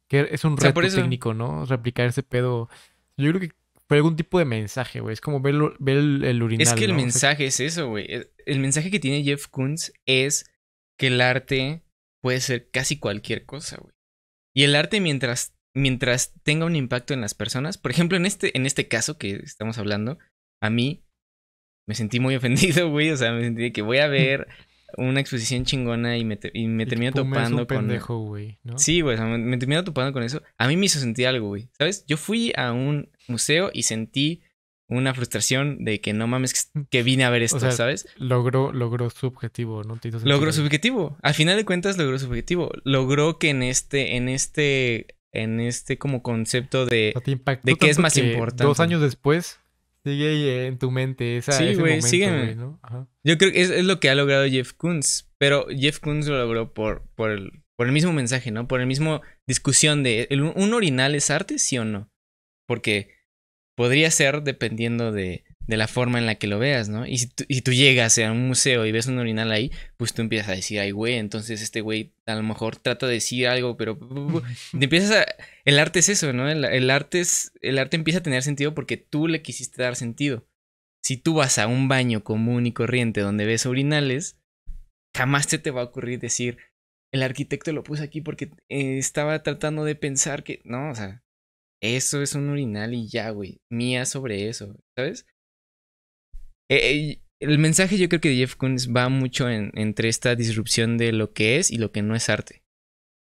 que es un O sea, por reto eso, técnico, ¿no? Replicar ese pedo. Yo creo que fue algún tipo de mensaje, güey. Es como ver el es que urinal, el ¿no? O sea, mensaje es eso, güey. El mensaje que tiene Jeff Koons es que el arte puede ser casi cualquier cosa, güey. Y el arte mientras tenga un impacto en las personas, por ejemplo, en este caso que estamos hablando, a mí me sentí muy ofendido, güey. O sea, me sentí de que voy a ver una exposición chingona y me y que termino Puma es un topando con... pendejo, güey, ¿no? Sí, güey, o sea, me termino topando con eso. A mí me hizo sentir algo, güey. ¿Sabes? Yo fui a un museo y sentí una frustración de que no mames que vine a ver O esto, sea, ¿sabes? logró su objetivo, ¿no? Te hizo sentir Logró su algo. objetivo. Al final de cuentas logró su objetivo. Logró que en este como concepto O sea, de, te de impactó qué es tanto más que dos importante. años después sigue ahí en tu mente Sí, ese güey, momento, güey, sígueme. ¿no? Ajá. Yo creo que es lo que ha logrado Jeff Koons. Pero Jeff Koons lo logró por el mismo mensaje, ¿no? Por el mismo discusión de ¿un orinal es arte, sí o no? Porque podría ser dependiendo de la forma en la que lo veas, ¿no? Y si tú llegas a un museo y ves un orinal ahí, pues tú empiezas a decir, ay, güey, entonces este güey a lo mejor trata de decir algo, pero... y te empiezas a... El arte es eso, ¿no? El arte empieza a tener sentido porque tú le quisiste dar sentido. Si tú vas a un baño común y corriente donde ves urinales, jamás se te va a ocurrir decir, el arquitecto lo puso aquí porque estaba tratando de pensar que... No, o sea, eso es un urinal y ya, güey. Mía sobre eso, ¿sabes? El mensaje yo creo que de Jeff Koons va mucho entre esta disrupción de lo que es y lo que no es arte.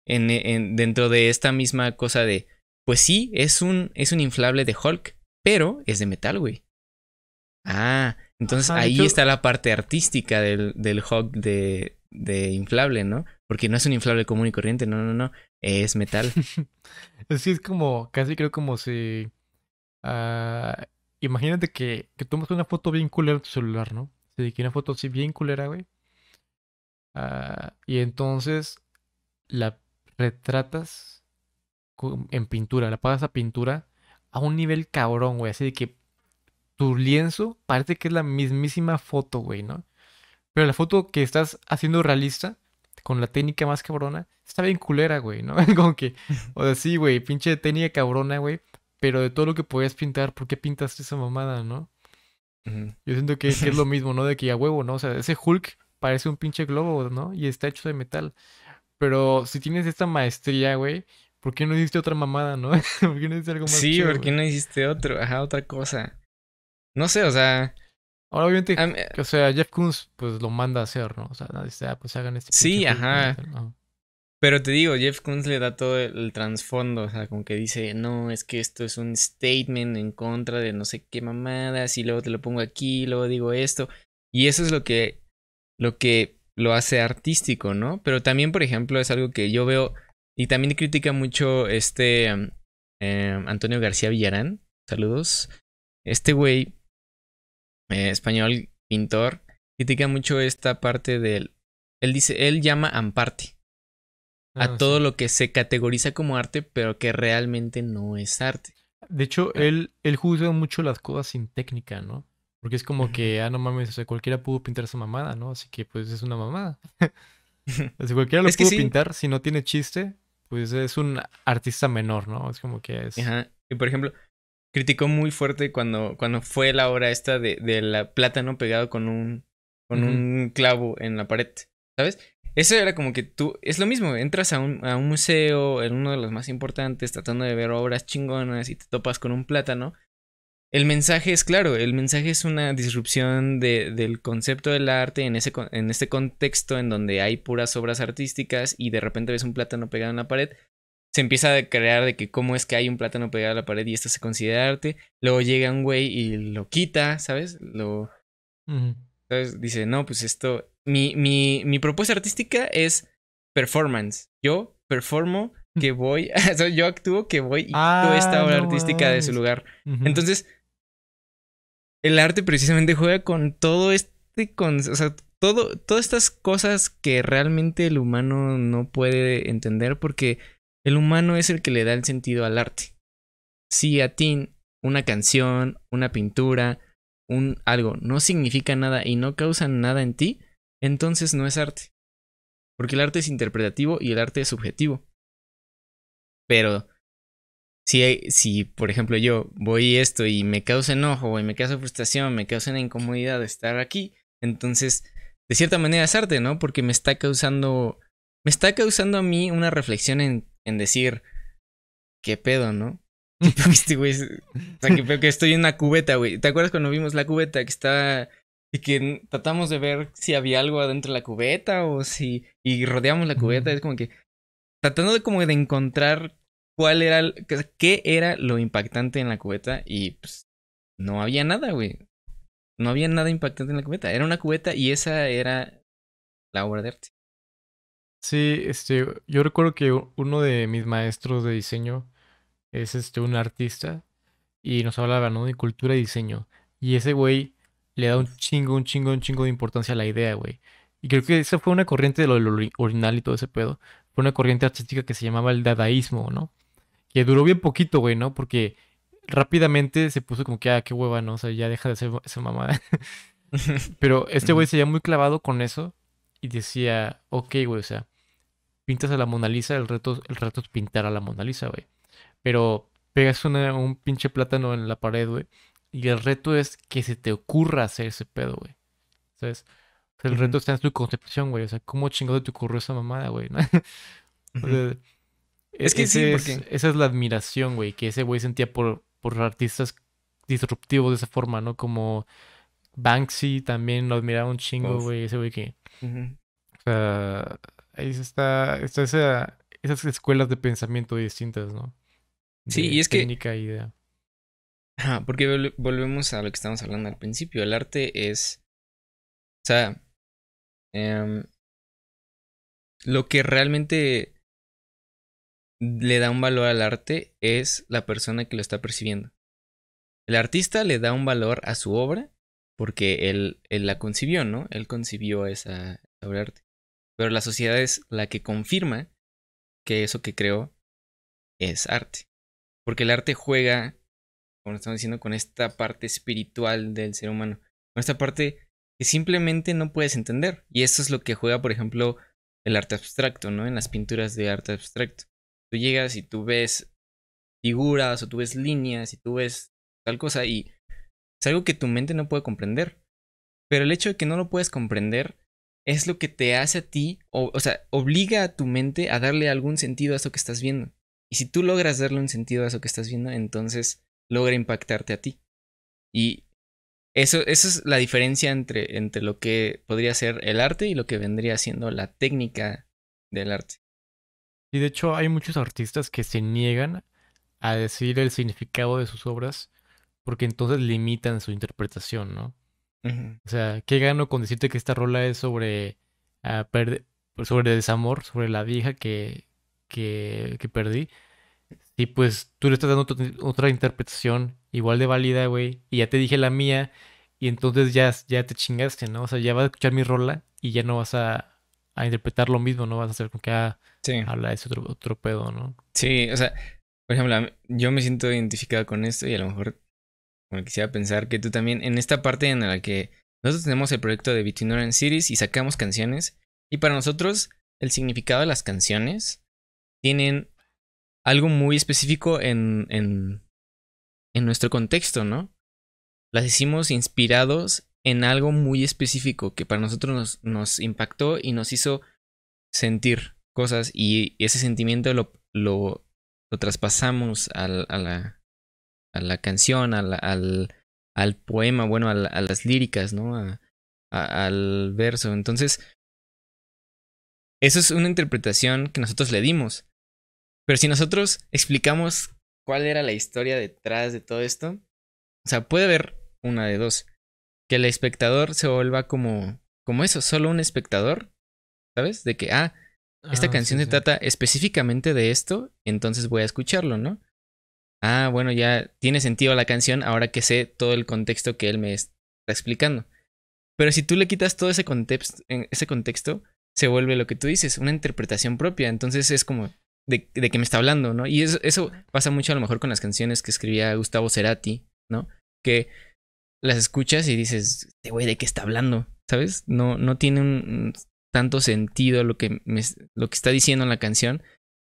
Dentro de esta misma cosa de, pues sí, es un inflable de Hulk, pero es de metal, güey. Ah, entonces Ajá, de ahí hecho, está la parte artística del Hulk de inflable, ¿no? Porque no es un inflable común y corriente, no, no, no, es metal. es como, casi creo como si, ah, imagínate que tomas una foto bien culera en tu celular, ¿no? Sí, que una foto así bien culera, güey. Y entonces la retratas en pintura, la pasas a pintura a un nivel cabrón, güey. Así de que tu lienzo parece que es la mismísima foto, güey, ¿no? Pero la foto que estás haciendo realista, con la técnica más cabrona, está bien culera, güey, ¿no? Como que, o sea, sí, güey, pinche técnica cabrona, güey. Pero de todo lo que podías pintar, ¿por qué pintaste esa mamada, no? Ujú. Yo siento que es lo mismo, ¿no? De que a huevo, ¿no? O sea, ese Hulk parece un pinche globo, ¿no? Y está hecho de metal. Pero si tienes esta maestría, güey, ¿por qué no hiciste otra mamada, no? ¿Por qué no hiciste algo más Sí, chido, ¿por qué güey? no hiciste otro? Ajá, otra cosa. No sé, o sea, Ahora, obviamente, a mí- o sea, Jeff Koons, pues lo manda a hacer, ¿no? O sea, dice, ah, pues hagan este pinche sí, Hulk de ajá. metal, ¿no? Pero te digo, Jeff Koons le da todo el trasfondo, o sea, como que dice, no, es que esto es un statement en contra de no sé qué mamadas, y luego te lo pongo aquí, luego digo esto, y eso es lo que lo hace artístico, ¿no? Pero también, por ejemplo, es algo que yo veo, y también critica mucho Antonio García Villarán, saludos, este güey, español, pintor. critica mucho esta parte del... él llama amparte a Ah, sí. todo lo que se categoriza como arte, pero que realmente no es arte. De hecho, Ah, él juzga mucho las cosas sin técnica, ¿no? Porque es como ujú. que, no mames, o sea, cualquiera pudo pintar esa mamada, ¿no? Así que pues es una mamada. Si cualquiera lo Es que pudo sí. pintar, si no tiene chiste, pues es un artista menor, ¿no? Es como que es... Ajá. Y por ejemplo, criticó muy fuerte cuando fue la obra esta de la plátano pegado con Ujú, un clavo en la pared, ¿sabes? Eso era como que tú, es lo mismo, entras a un museo, en uno de los más importantes, tratando de ver obras chingonas y te topas con un plátano. El mensaje es claro, el mensaje es una disrupción del concepto del arte en este contexto en donde hay puras obras artísticas y de repente ves un plátano pegado en la pared, se empieza a crear de que cómo es que hay un plátano pegado a la pared y esto se considera arte. Luego llega un güey y lo quita, ¿sabes? ujú. ¿Sabes? Dice, no, pues esto. Mi propuesta artística es performance. Yo performo que voy. O sea, yo actúo que voy y quito esta obra No artística de su mames. lugar. Ujú. Entonces, el arte precisamente juega con todo o sea, todas estas cosas que realmente el humano no puede entender porque el humano es el que le da el sentido al arte. Si a ti una canción, una pintura, un algo no significa nada y no causa nada en ti, entonces no es arte. Porque el arte es interpretativo y el arte es subjetivo. Pero si por ejemplo, yo voy esto y me causa enojo, y me causa frustración, me causa una incomodidad de estar aquí, entonces, de cierta manera es arte, ¿no? Porque me está causando a mí una reflexión en decir, ¿qué pedo, no? ¿Qué pedo que este güey? O sea, ¿qué pedo que estoy en una cubeta, güey? ¿Te acuerdas cuando vimos la cubeta que estaba... Y que tratamos de ver si había algo adentro de la cubeta o si... Y rodeamos la cubeta, Ujú. es como que... Tratando de como de encontrar cuál era... qué era lo impactante en la cubeta y pues no había nada, güey. No había nada impactante en la cubeta. Era una cubeta y esa era la obra de arte. Sí, yo recuerdo que uno de mis maestros de diseño es un artista y nos hablaba, ¿no? De cultura y diseño. Y ese güey le da un chingo de importancia a la idea, güey. Y creo que esa fue una corriente de lo del orinal y todo ese pedo. Fue una corriente artística que se llamaba el dadaísmo, ¿no? Que duró bien poquito, güey, ¿no? Porque rápidamente se puso como que, qué hueva, ¿no? O sea, ya deja de ser esa mamada. Pero este güey Ujú, se veía muy clavado con eso y decía, ok, güey, o sea, pintas a la Mona Lisa, el reto es pintar a la Mona Lisa, güey. Pero pegas un pinche plátano en la pared, güey. Y el reto es que se te ocurra hacer ese pedo, güey. ¿Sabes? O sea, el reto ujú. está en tu concepción, güey. O sea, ¿cómo chingado te ocurrió esa mamada, güey? ¿No? O Ujú. sea, Es que sí, porque... esa es la admiración, güey, que ese güey sentía por artistas disruptivos de esa forma, ¿no? Como Banksy también lo admiraba un chingo, Uf, güey. Ese güey que... ujú. O sea, ahí está esas escuelas de pensamiento distintas, ¿no? Sí, De y es que técnica y de... ajá, porque volvemos a lo que estábamos hablando al principio. El arte es, o sea, em, lo que realmente le da un valor al arte es la persona que lo está percibiendo. El artista le da un valor a su obra porque él la concibió, ¿no? Él concibió esa obra de arte. Pero la sociedad es la que confirma que eso que creó es arte. Porque el arte juega, como estamos diciendo, con esta parte espiritual del ser humano. Con esta parte que simplemente no puedes entender. Y eso es lo que juega, por ejemplo, el arte abstracto, ¿no? En las pinturas de arte abstracto. Tú llegas y tú ves figuras o tú ves líneas y tú ves tal cosa y es algo que tu mente no puede comprender. Pero el hecho de que no lo puedes comprender es lo que te hace a ti, o sea, obliga a tu mente a darle algún sentido a eso que estás viendo. Y si tú logras darle un sentido a eso que estás viendo, entonces logra impactarte a ti. Y eso es la diferencia entre lo que podría ser el arte y lo que vendría siendo la técnica del arte. Y de hecho hay muchos artistas que se niegan a decir el significado de sus obras porque entonces limitan su interpretación, ¿no? Ujú, O sea, ¿qué gano con decirte que esta rola es sobre, sobre desamor, sobre la vieja que perdí? Y pues tú le estás dando otra interpretación igual de válida, güey, y ya te dije la mía, y entonces ya te chingaste, ¿no? O sea, ya vas a escuchar mi rola y ya no vas a interpretar lo mismo, no vas a hacer con que Sí, habla ese otro pedo, ¿no? sí, o sea, por ejemplo, yo me siento identificado con esto y a lo mejor como quisiera pensar que tú también, en esta parte en la que nosotros tenemos el proyecto de Between Orange Series y sacamos canciones, y para nosotros el significado de las canciones tienen algo muy específico en nuestro contexto, ¿no? Las hicimos inspirados en algo muy específico que para nosotros nos impactó y nos hizo sentir cosas y ese sentimiento lo traspasamos a la canción, al poema, bueno, a las líricas, ¿no? Al verso. Entonces, eso es una interpretación que nosotros le dimos. Pero si nosotros explicamos cuál era la historia detrás de todo esto, o sea, puede haber una de dos. Que el espectador se vuelva como eso, solo un espectador, ¿sabes? De que, esta Ah, canción sí, se sí. trata específicamente de esto, entonces voy a escucharlo, ¿no? Bueno, ya tiene sentido la canción ahora que sé todo el contexto que él me está explicando. Pero si tú le quitas todo ese contexto, se vuelve lo que tú dices, una interpretación propia. Entonces es como de qué me está hablando, ¿no? Y eso pasa mucho a lo mejor con las canciones que escribía Gustavo Cerati, ¿no? Que las escuchas y dices, este güey, ¿de qué está hablando? ¿Sabes? No tiene tanto sentido lo que está diciendo en la canción.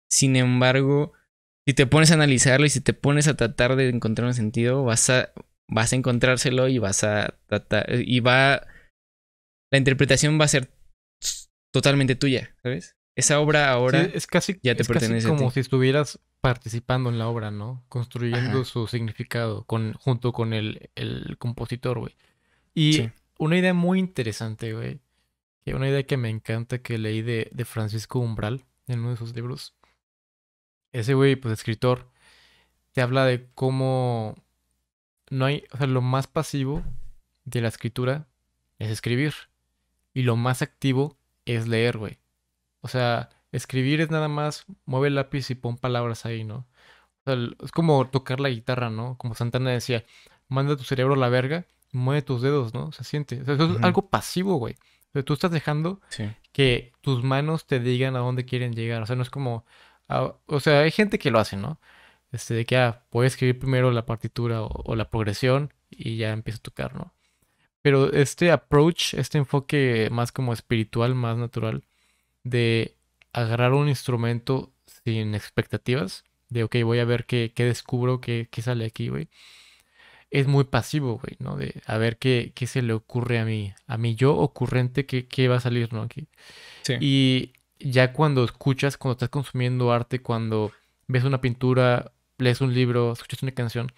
Sin embargo, si te pones a analizarlo y si te pones a tratar de encontrar un sentido, vas a encontrárselo y vas a tratar, la interpretación va a ser totalmente tuya, ¿sabes? Esa obra Sí, ahora ya te es casi pertenece a como ti. si estuvieras participando en la obra, ¿no? Construyendo Ajá, su significado junto con el compositor, güey. Y sí. una idea muy interesante, güey, que una idea que me encanta que leí de Francisco Umbral en uno de sus libros. Ese güey, pues escritor, te habla de cómo no hay, o sea, lo más pasivo de la escritura es escribir y lo más activo es leer, güey. O sea, escribir es nada más mueve el lápiz y pon palabras ahí, ¿no? O sea, es como tocar la guitarra, ¿no? Como Santana decía, manda tu cerebro a la verga, mueve tus dedos, ¿no? Se siente. O sea, eso es Ujú, algo pasivo, güey. O sea, tú estás dejando sí, que tus manos te digan a dónde quieren llegar. O sea, no es como... o sea, hay gente que lo hace, ¿no? De que, voy a escribir primero la partitura o la progresión y ya empiezo a tocar, ¿no? Pero este approach, este enfoque más como espiritual, más natural, de agarrar un instrumento sin expectativas, de, ok, voy a ver qué descubro, qué sale aquí, güey. Es muy pasivo, güey, ¿no? De a ver qué se le ocurre a mi yo ocurrente, qué va a salir, ¿no? Aquí. sí, Y ya cuando escuchas, cuando estás consumiendo arte, cuando ves una pintura, lees un libro, escuchas una canción,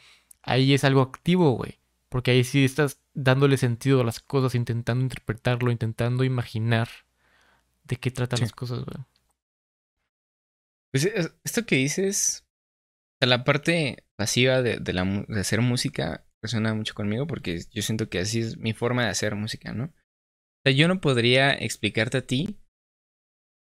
ahí es algo activo, güey. Porque ahí sí estás dándole sentido a las cosas, intentando interpretarlo, intentando imaginar de qué tratan sí. las cosas, güey. Pues esto que dices, la parte pasiva de hacer música resuena mucho conmigo porque yo siento que así es mi forma de hacer música, ¿no? O sea, yo no podría explicarte a ti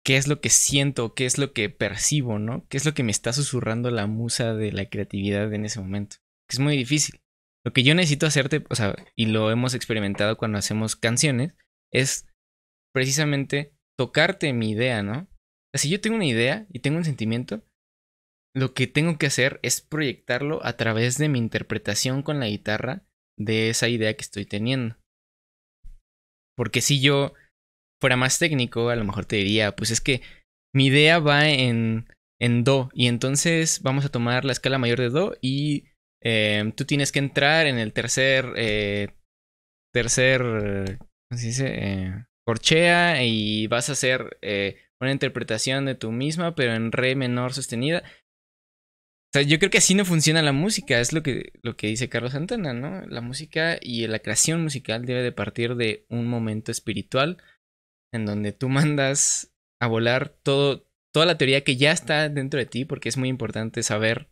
qué es lo que siento, qué es lo que percibo, ¿no? ¿Qué es lo que me está susurrando la musa de la creatividad en ese momento? Que es muy difícil. Lo que yo necesito hacerte, o sea, y lo hemos experimentado cuando hacemos canciones, es precisamente tocarte mi idea, ¿no? O sea, si yo tengo una idea y tengo un sentimiento, lo que tengo que hacer es proyectarlo a través de mi interpretación con la guitarra de esa idea que estoy teniendo. Porque si yo fuera más técnico, a lo mejor te diría, pues es que mi idea va en do y entonces vamos a tomar la escala mayor de do y tú tienes que entrar en el ¿cómo se dice? Corchea y vas a hacer una interpretación de tu misma, pero en re menor sostenida. O sea, yo creo que así no funciona la música, es lo que dice Carlos Santana, ¿no? La música y la creación musical debe de partir de un momento espiritual en donde tú mandas a volar toda la teoría que ya está dentro de ti, porque es muy importante saber,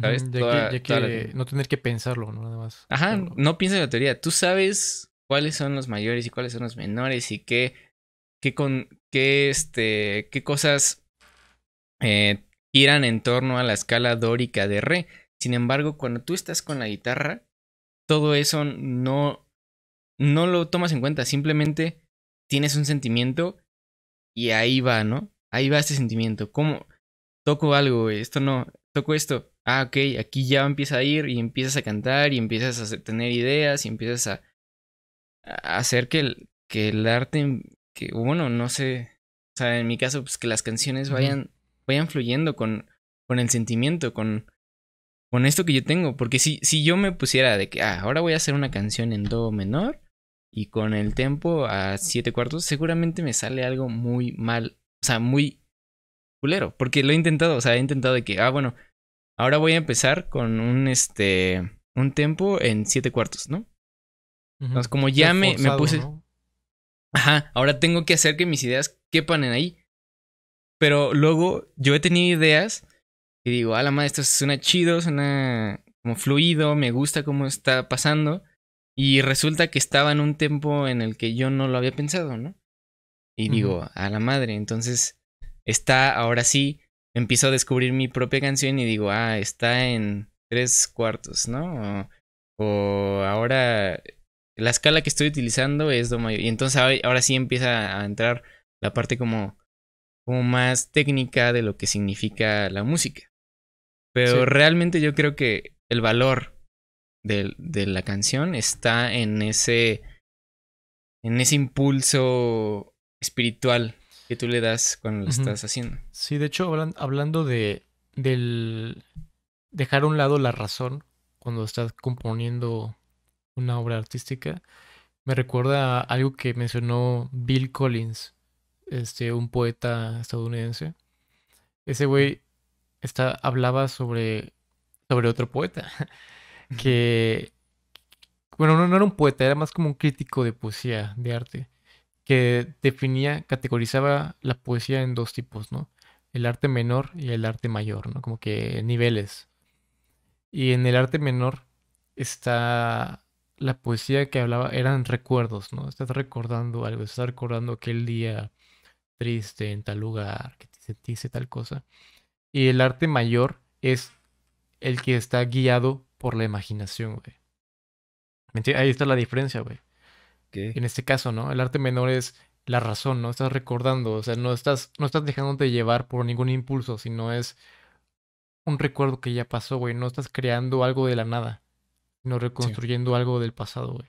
¿sabes? Ujú, ya Toda la que teoría. no tener que pensarlo, ¿no? Nada más Ajá, hacerlo. no pienses en la teoría, tú sabes cuáles son los mayores y cuáles son los menores y qué cosas giran en torno a la escala dórica de re. Sin embargo, cuando tú estás con la guitarra, todo eso no lo tomas en cuenta, simplemente tienes un sentimiento y ahí va, ¿no? Ahí va ese sentimiento. ¿Cómo? Toco algo, güey, esto no, toco esto. Ah, ok, aquí ya empieza a ir y empiezas a cantar y empiezas a tener ideas y empiezas a hacer que el arte, que bueno, no sé, o sea, en mi caso, pues que las canciones vayan fluyendo con el sentimiento, con esto que yo tengo. Porque si yo me pusiera de que, ahora voy a hacer una canción en do menor y con el tempo a 7/4, seguramente me sale algo muy mal, o sea, muy culero. Porque lo he intentado, o sea, he intentado de que, bueno, ahora voy a empezar con un tempo en 7/4, ¿no? Entonces, como ya me Forzado, puse, ¿no? ajá, ahora tengo que hacer que mis ideas quepan en ahí. Pero luego yo he tenido ideas y digo, la madre, esto suena chido, suena como fluido, me gusta cómo está pasando. Y resulta que estaba en un tempo en el que yo no lo había pensado, ¿no? Y digo, a la madre, entonces ahora sí, empiezo a descubrir mi propia canción y digo, está en 3/4, ¿no? O ahora la escala que estoy utilizando es do mayor. Y entonces ahora sí empieza a entrar la parte como más técnica de lo que significa la música. Pero Sí. realmente yo creo que el valor de la canción está en ese impulso espiritual que tú le das cuando lo estás haciendo. Sí, de hecho, hablando del dejar a un lado la razón cuando estás componiendo una obra artística, me recuerda a algo que mencionó Bill Collins, un poeta estadounidense. Ese güey hablaba sobre otro poeta, Ujú. que, bueno, no era un poeta, era más como un crítico de poesía, de arte, que categorizaba la poesía en dos tipos, ¿no? El arte menor y el arte mayor, ¿no? Como que niveles. Y en el arte menor está la poesía que hablaba, eran recuerdos, ¿no? Estás recordando algo, estás recordando aquel día triste en tal lugar, que te sentiste tal cosa. Y el arte mayor es el que está guiado por la imaginación, güey. Ahí está la diferencia, güey. Ok. En este caso, ¿no? El arte menor es la razón, ¿no? Estás recordando, o sea, no estás dejándote llevar por ningún impulso, sino es un recuerdo que ya pasó, güey. No estás creando algo de la nada, sino Sí, reconstruyendo algo del pasado, güey.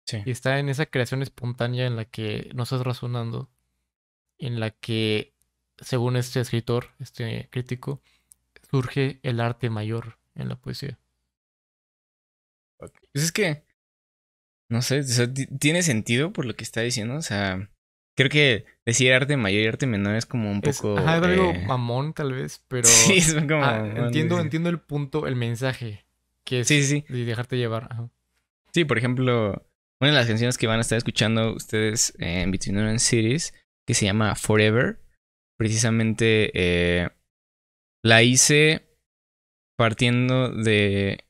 sí. Y está en esa creación espontánea en la que no estás razonando, en la que, según este escritor, este crítico, surge el arte mayor en la poesía. Ok. Pues es que, no sé, o sea, tiene sentido por lo que está diciendo. O sea, creo que decir arte mayor y arte menor es como un Ajá, poco. es algo mamón tal vez, Sí, pero es como. entiendo el punto, el mensaje, que Sí, es sí, sí. de dejarte llevar. Ajá. Sí, por ejemplo, una de las canciones que van a estar escuchando ustedes en Between Neurons Cities, que se llama Forever, precisamente la hice partiendo de,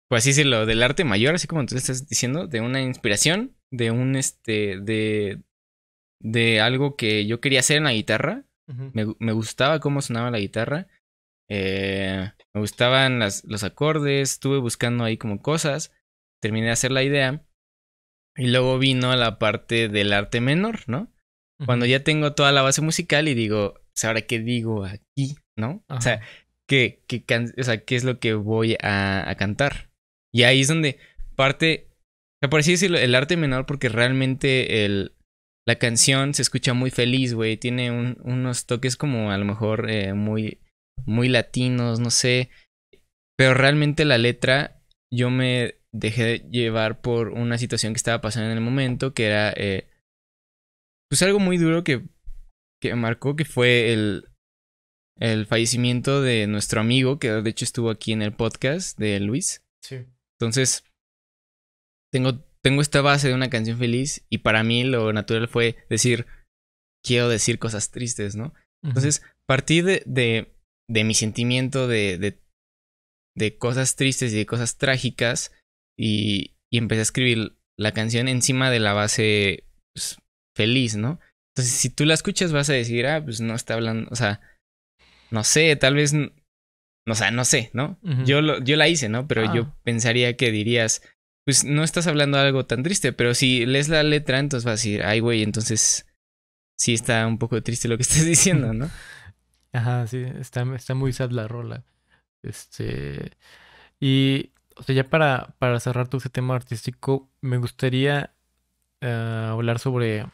pues así decirlo, del arte mayor, así como tú estás diciendo, de una inspiración, de algo que yo quería hacer en la guitarra. Ujú. Me gustaba cómo sonaba la guitarra. Me gustaban los acordes. Estuve buscando ahí como cosas. Terminé de hacer la idea. Y luego vino la parte del arte menor, ¿no? Cuando Ujú. ya tengo toda la base musical y digo, o sea, ¿ahora qué digo aquí? ¿No? O sea, Ajá. ¿qué es lo que voy a cantar? Y ahí es donde parte, o sea, por así decirlo, el arte menor, porque realmente la canción se escucha muy feliz, güey. Tiene unos toques como a lo mejor muy, muy latinos, no sé. Pero realmente la letra, yo me dejé llevar por una situación que estaba pasando en el momento, que era pues algo muy duro que marcó, que fue el fallecimiento de nuestro amigo, que de hecho estuvo aquí en el podcast de Luis. Sí. Entonces, tengo esta base de una canción feliz y para mí lo natural fue quiero decir cosas tristes, ¿no? Ujú. Entonces, partí de mi sentimiento de cosas tristes y de cosas trágicas y empecé a escribir la canción encima de la base pues, feliz, ¿no? Entonces, si tú la escuchas vas a decir, pues no está hablando, o sea, no sé, tal vez, o sea, no sé, ¿no? Ujú. Yo la hice, ¿no? Pero yo Ah, pensaría que dirías, pues no estás hablando de algo tan triste, pero si lees la letra, entonces vas a decir, ay, güey, entonces sí está un poco triste lo que estás diciendo, ¿no? Ajá, sí, está muy sad la rola. Este, y, o sea, ya para cerrar todo ese tema artístico, me gustaría hablar sobre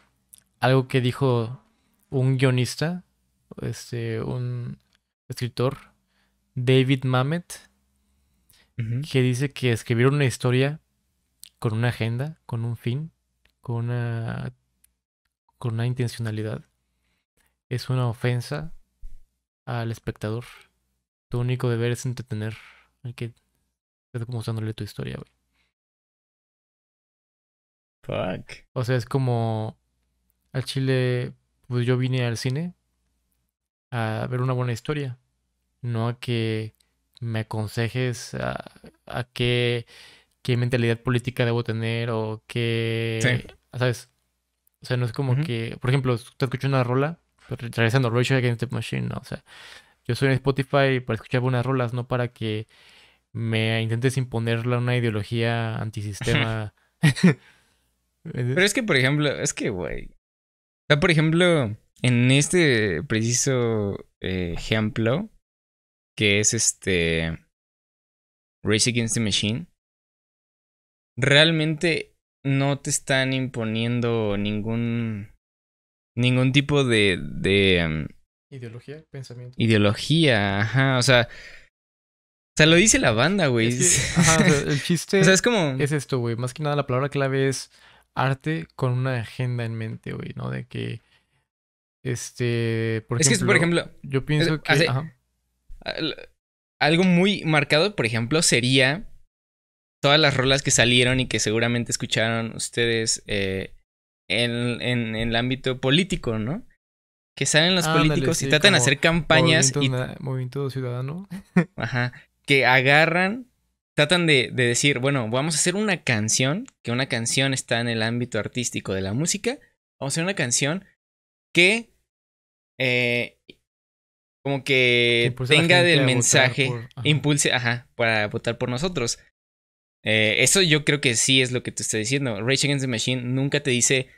algo que dijo un guionista, un escritor, David Mamet, Ujú. que dice que escribir una historia con una agenda, con un fin, con con una intencionalidad, es una ofensa al espectador. Tu único deber es entretener al que estás mostrándole tu historia, güey. Fuck. O sea, es como al chile, pues yo vine al cine a ver una buena historia, no a que me aconsejes a qué mentalidad política debo tener o Sí. qué, ¿sabes? O sea, no es como Ujú. que, por ejemplo, te escucho una rola, pero regresando, Rage Against the Machine, ¿no? O sea, yo soy en Spotify para escuchar buenas rolas, no para que me intentes imponerle una ideología antisistema. Pero ¿Entiendes? es que, por ejemplo, es que, güey. O sea, por ejemplo, en este preciso ejemplo, que es Race Against the Machine, realmente no te están imponiendo ningún tipo de Ideología, pensamiento. ideología, ajá, o sea, lo dice la banda, güey. Es que, ajá, o sea, el O sea, chiste es como, es esto, güey. Más que nada, la palabra clave es arte con una agenda en mente, güey, ¿no? De que, por es que es, por ejemplo, ejemplo, yo pienso que, hace ajá, algo muy marcado, por ejemplo, sería todas las rolas que salieron y que seguramente escucharon ustedes en el ámbito político, ¿no? Que salen los ándale, políticos y sí, tratan de como hacer campañas y, movimiento ciudadano. ajá, que agarran, tratan de decir, bueno, vamos a hacer una canción, que una canción está en el ámbito artístico de la música, vamos a hacer una canción que eh, como Que que impulsa a la tenga gente del a votar mensaje, por, ajá, impulse, ajá, para votar por nosotros. Eso yo creo que sí es lo que te estoy diciendo. Rage Against the Machine nunca te dice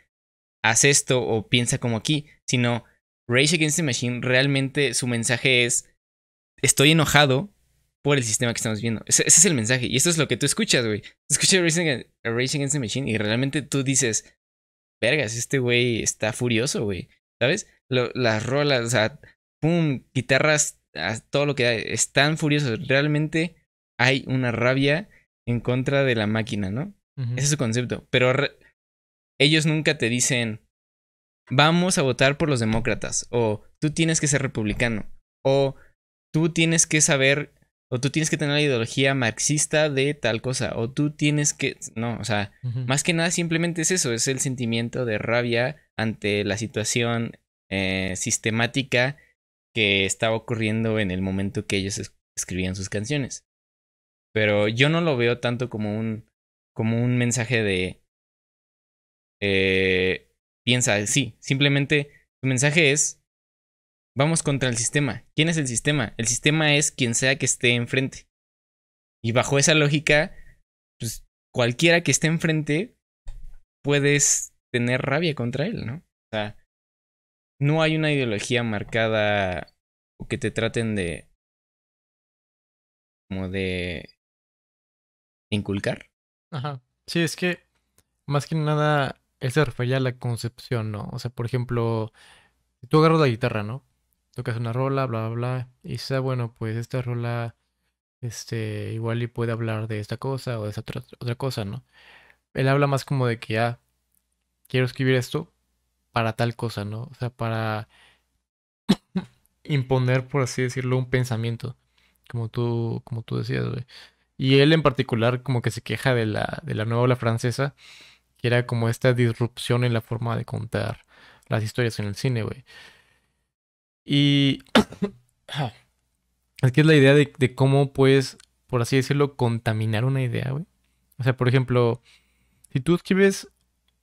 haz esto o piensa como aquí, sino Rage Against the Machine realmente su mensaje es estoy enojado por el sistema que estamos viendo. Ese es el mensaje y esto es lo que tú escuchas, güey. Escuchas Rage Against the Machine y realmente tú dices, vergas, este güey está furioso, güey. ¿Sabes? Las rolas, o sea, pum, guitarras, todo lo que hay, están furiosos. Realmente hay una rabia en contra de la máquina, ¿no? ujú, Ese es su concepto. Pero ellos nunca te dicen, vamos a votar por los demócratas, o tú tienes que ser republicano, o tú tienes que saber, o tú tienes que tener la ideología marxista de tal cosa, o tú tienes que... No, o sea, ujú. más que nada simplemente es eso, es el sentimiento de rabia ante la situación sistemática que estaba ocurriendo en el momento que ellos escribían sus canciones. Pero yo no lo veo tanto como un mensaje de piensa, sí, simplemente su mensaje es vamos contra el sistema. ¿Quién es el sistema? El sistema es quien sea que esté enfrente. Y bajo esa lógica, pues cualquiera que esté enfrente puedes tener rabia contra él, ¿no? O sea, no hay una ideología marcada o que te traten de como de inculcar. Ajá. Sí, es que más que nada él se refería a la concepción, ¿no? O sea, por ejemplo, si tú agarras la guitarra, ¿no? Tocas una rola, bla, bla, bla, y dices, bueno, pues esta rola, igual y puede hablar de esta cosa o de esta otra cosa, ¿no? Él habla más como de que, quiero escribir esto para tal cosa, ¿no? O sea, para imponer, por así decirlo, un pensamiento, como tú decías, güey. Y él en particular como que se queja de de la nueva ola francesa, que era como esta disrupción en la forma de contar las historias en el cine, güey. Y es que es la idea de cómo puedes, por así decirlo, contaminar una idea, güey. O sea, por ejemplo, si tú escribes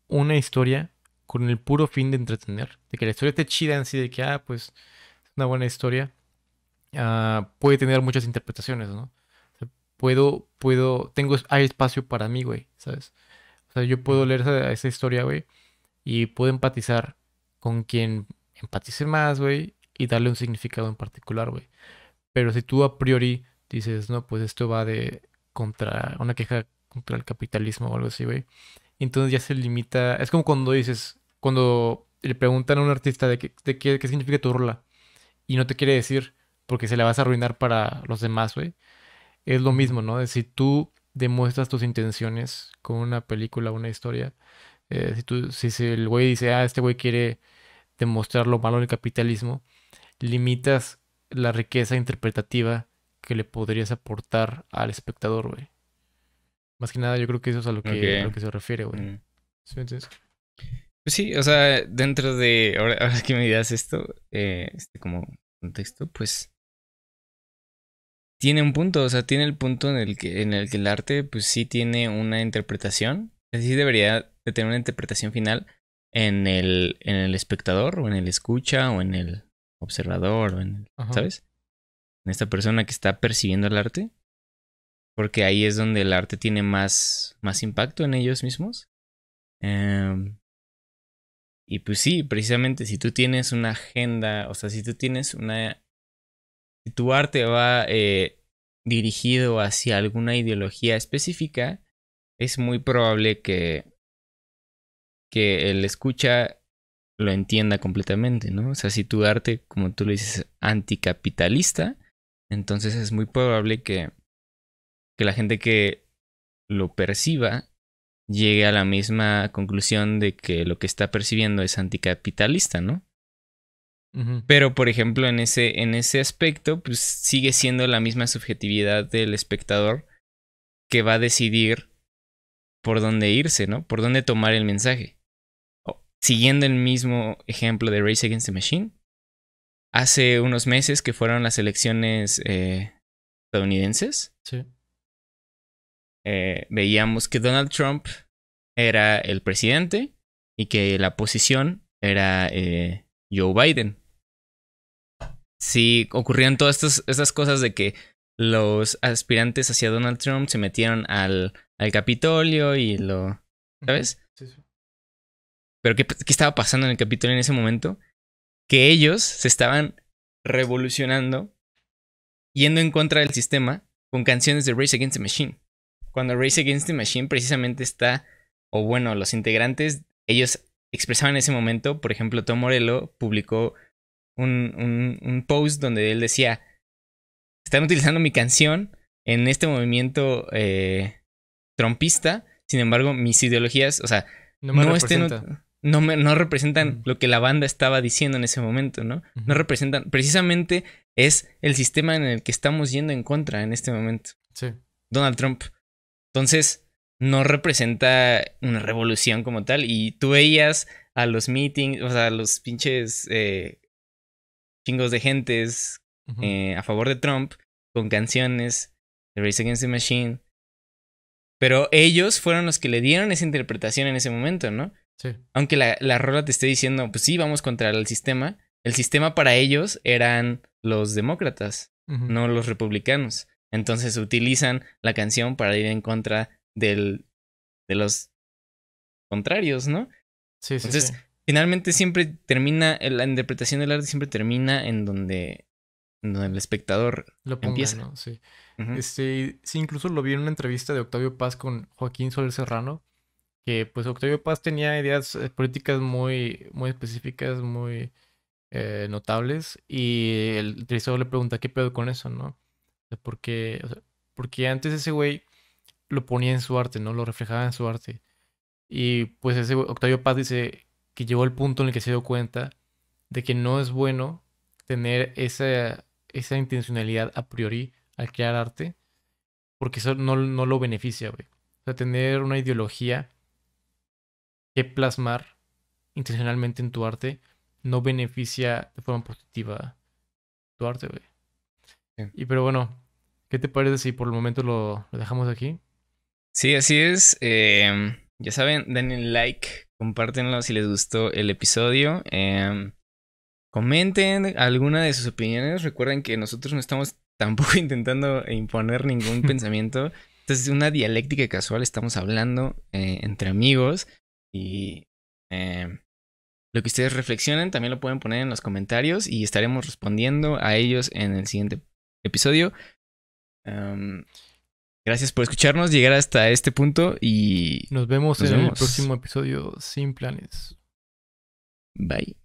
una historia con el puro fin de entretener, de que la historia esté chida en sí, de que, pues, es una buena historia, puede tener muchas interpretaciones, ¿no? O sea, hay espacio para mí, güey, ¿sabes? O sea, yo puedo Ujú. leer esa historia, güey, y puedo empatizar con quien empatice más, güey, y darle un significado en particular, güey. Pero si tú a priori dices, no, pues esto va de contra una queja contra el capitalismo o algo así, güey, entonces ya se limita. Es como cuando dices, cuando le preguntan a un artista qué significa tu rola y no te quiere decir porque se la vas a arruinar para los demás, güey. Es lo Ujú. mismo, ¿no? Si tú demuestras tus intenciones con una película, una historia, si el güey dice, este güey quiere demostrar lo malo del capitalismo, limitas la riqueza interpretativa que le podrías aportar al espectador, güey. Más que nada, yo creo que eso es a lo Ok. que se refiere, güey. Mm. ¿Sí me entiendes? Pues sí, o sea, dentro de, ahora que me digas esto, como contexto, pues tiene un punto, o sea, tiene el punto en el que el arte, pues sí tiene una interpretación, sí debería de tener una interpretación final en el espectador, o en el escucha, o en el observador, o Ajá. ¿sabes? En esta persona que está percibiendo el arte, porque ahí es donde el arte tiene más impacto en ellos mismos. Em, y pues sí, precisamente si tú tienes una agenda, o sea, si tu arte va dirigido hacia alguna ideología específica, es muy probable que el escucha lo entienda completamente, ¿no? O sea, si tu arte, como tú lo dices, es anticapitalista, entonces es muy probable que la gente que lo perciba llegue a la misma conclusión de que lo que está percibiendo es anticapitalista, ¿no? Ujú. Pero, por ejemplo, en ese aspecto, pues sigue siendo la misma subjetividad del espectador que va a decidir por dónde irse, ¿no? Por dónde tomar el mensaje. Siguiendo el mismo ejemplo de Race Against the Machine, hace unos meses que fueron las elecciones estadounidenses, Sí. veíamos que Donald Trump era el presidente y que la oposición era Joe Biden. Sí, ocurrieron todas estas cosas de que los aspirantes hacia Donald Trump se metieron al Capitolio y lo... Ujú. ¿Sabes? Sí, sí. Pero ¿qué estaba pasando en el Capitolio en ese momento? Que ellos se estaban revolucionando, yendo en contra del sistema con canciones de Race Against the Machine. Cuando Race Against the Machine precisamente está, o bueno, los integrantes, ellos expresaban en ese momento, por ejemplo, Tom Morello publicó un post donde él decía, están utilizando mi canción en este movimiento trumpista, sin embargo, mis ideologías, o sea, No me no representa. estén, no representan Ujú. lo que la banda estaba diciendo en ese momento, ¿no? No Ujú. representan, precisamente es el sistema en el que estamos yendo en contra en este momento. Sí. Donald Trump. Entonces, no representa una revolución como tal. Y tú veías a los meetings, o sea, a los pinches chingos de gentes Ujú. a favor de Trump con canciones de Race Against the Machine. Pero ellos fueron los que le dieron esa interpretación en ese momento, ¿no? Sí. Aunque la rola te esté diciendo, pues sí, vamos contra el sistema para ellos eran los demócratas, Ujú. no los republicanos. Entonces utilizan la canción para ir en contra de los contrarios, ¿no? Sí, sí, sí. Entonces, finalmente siempre termina, la interpretación del arte siempre termina en donde el espectador Lo pongan, empieza. ¿no? Sí. Ujú. Sí, incluso lo vi en una entrevista de Octavio Paz con Joaquín Soler Serrano, que pues Octavio Paz tenía ideas políticas muy específicas, muy notables, y el entrevistador le pregunta qué pedo con eso, ¿no? O sea, porque antes ese güey lo ponía en su arte, ¿no? Lo reflejaba en su arte. Y pues Octavio Paz dice que llegó al punto en el que se dio cuenta de que no es bueno tener esa intencionalidad a priori al crear arte, porque eso no lo beneficia, güey. O sea, tener una ideología que plasmar intencionalmente en tu arte no beneficia de forma positiva tu arte, güey. Sí. Y pero bueno, ¿qué te parece si por el momento lo dejamos aquí? Sí, así es. Ya saben, denle like, compártenlo si les gustó el episodio. Comenten alguna de sus opiniones. Recuerden que nosotros no estamos tampoco intentando imponer ningún pensamiento. Entonces, es una dialéctica casual, estamos hablando entre amigos y lo que ustedes reflexionen también lo pueden poner en los comentarios y estaremos respondiendo a ellos en el siguiente episodio. Gracias por escucharnos, llegar hasta este punto y nos vemos en el próximo episodio sin planes. Bye.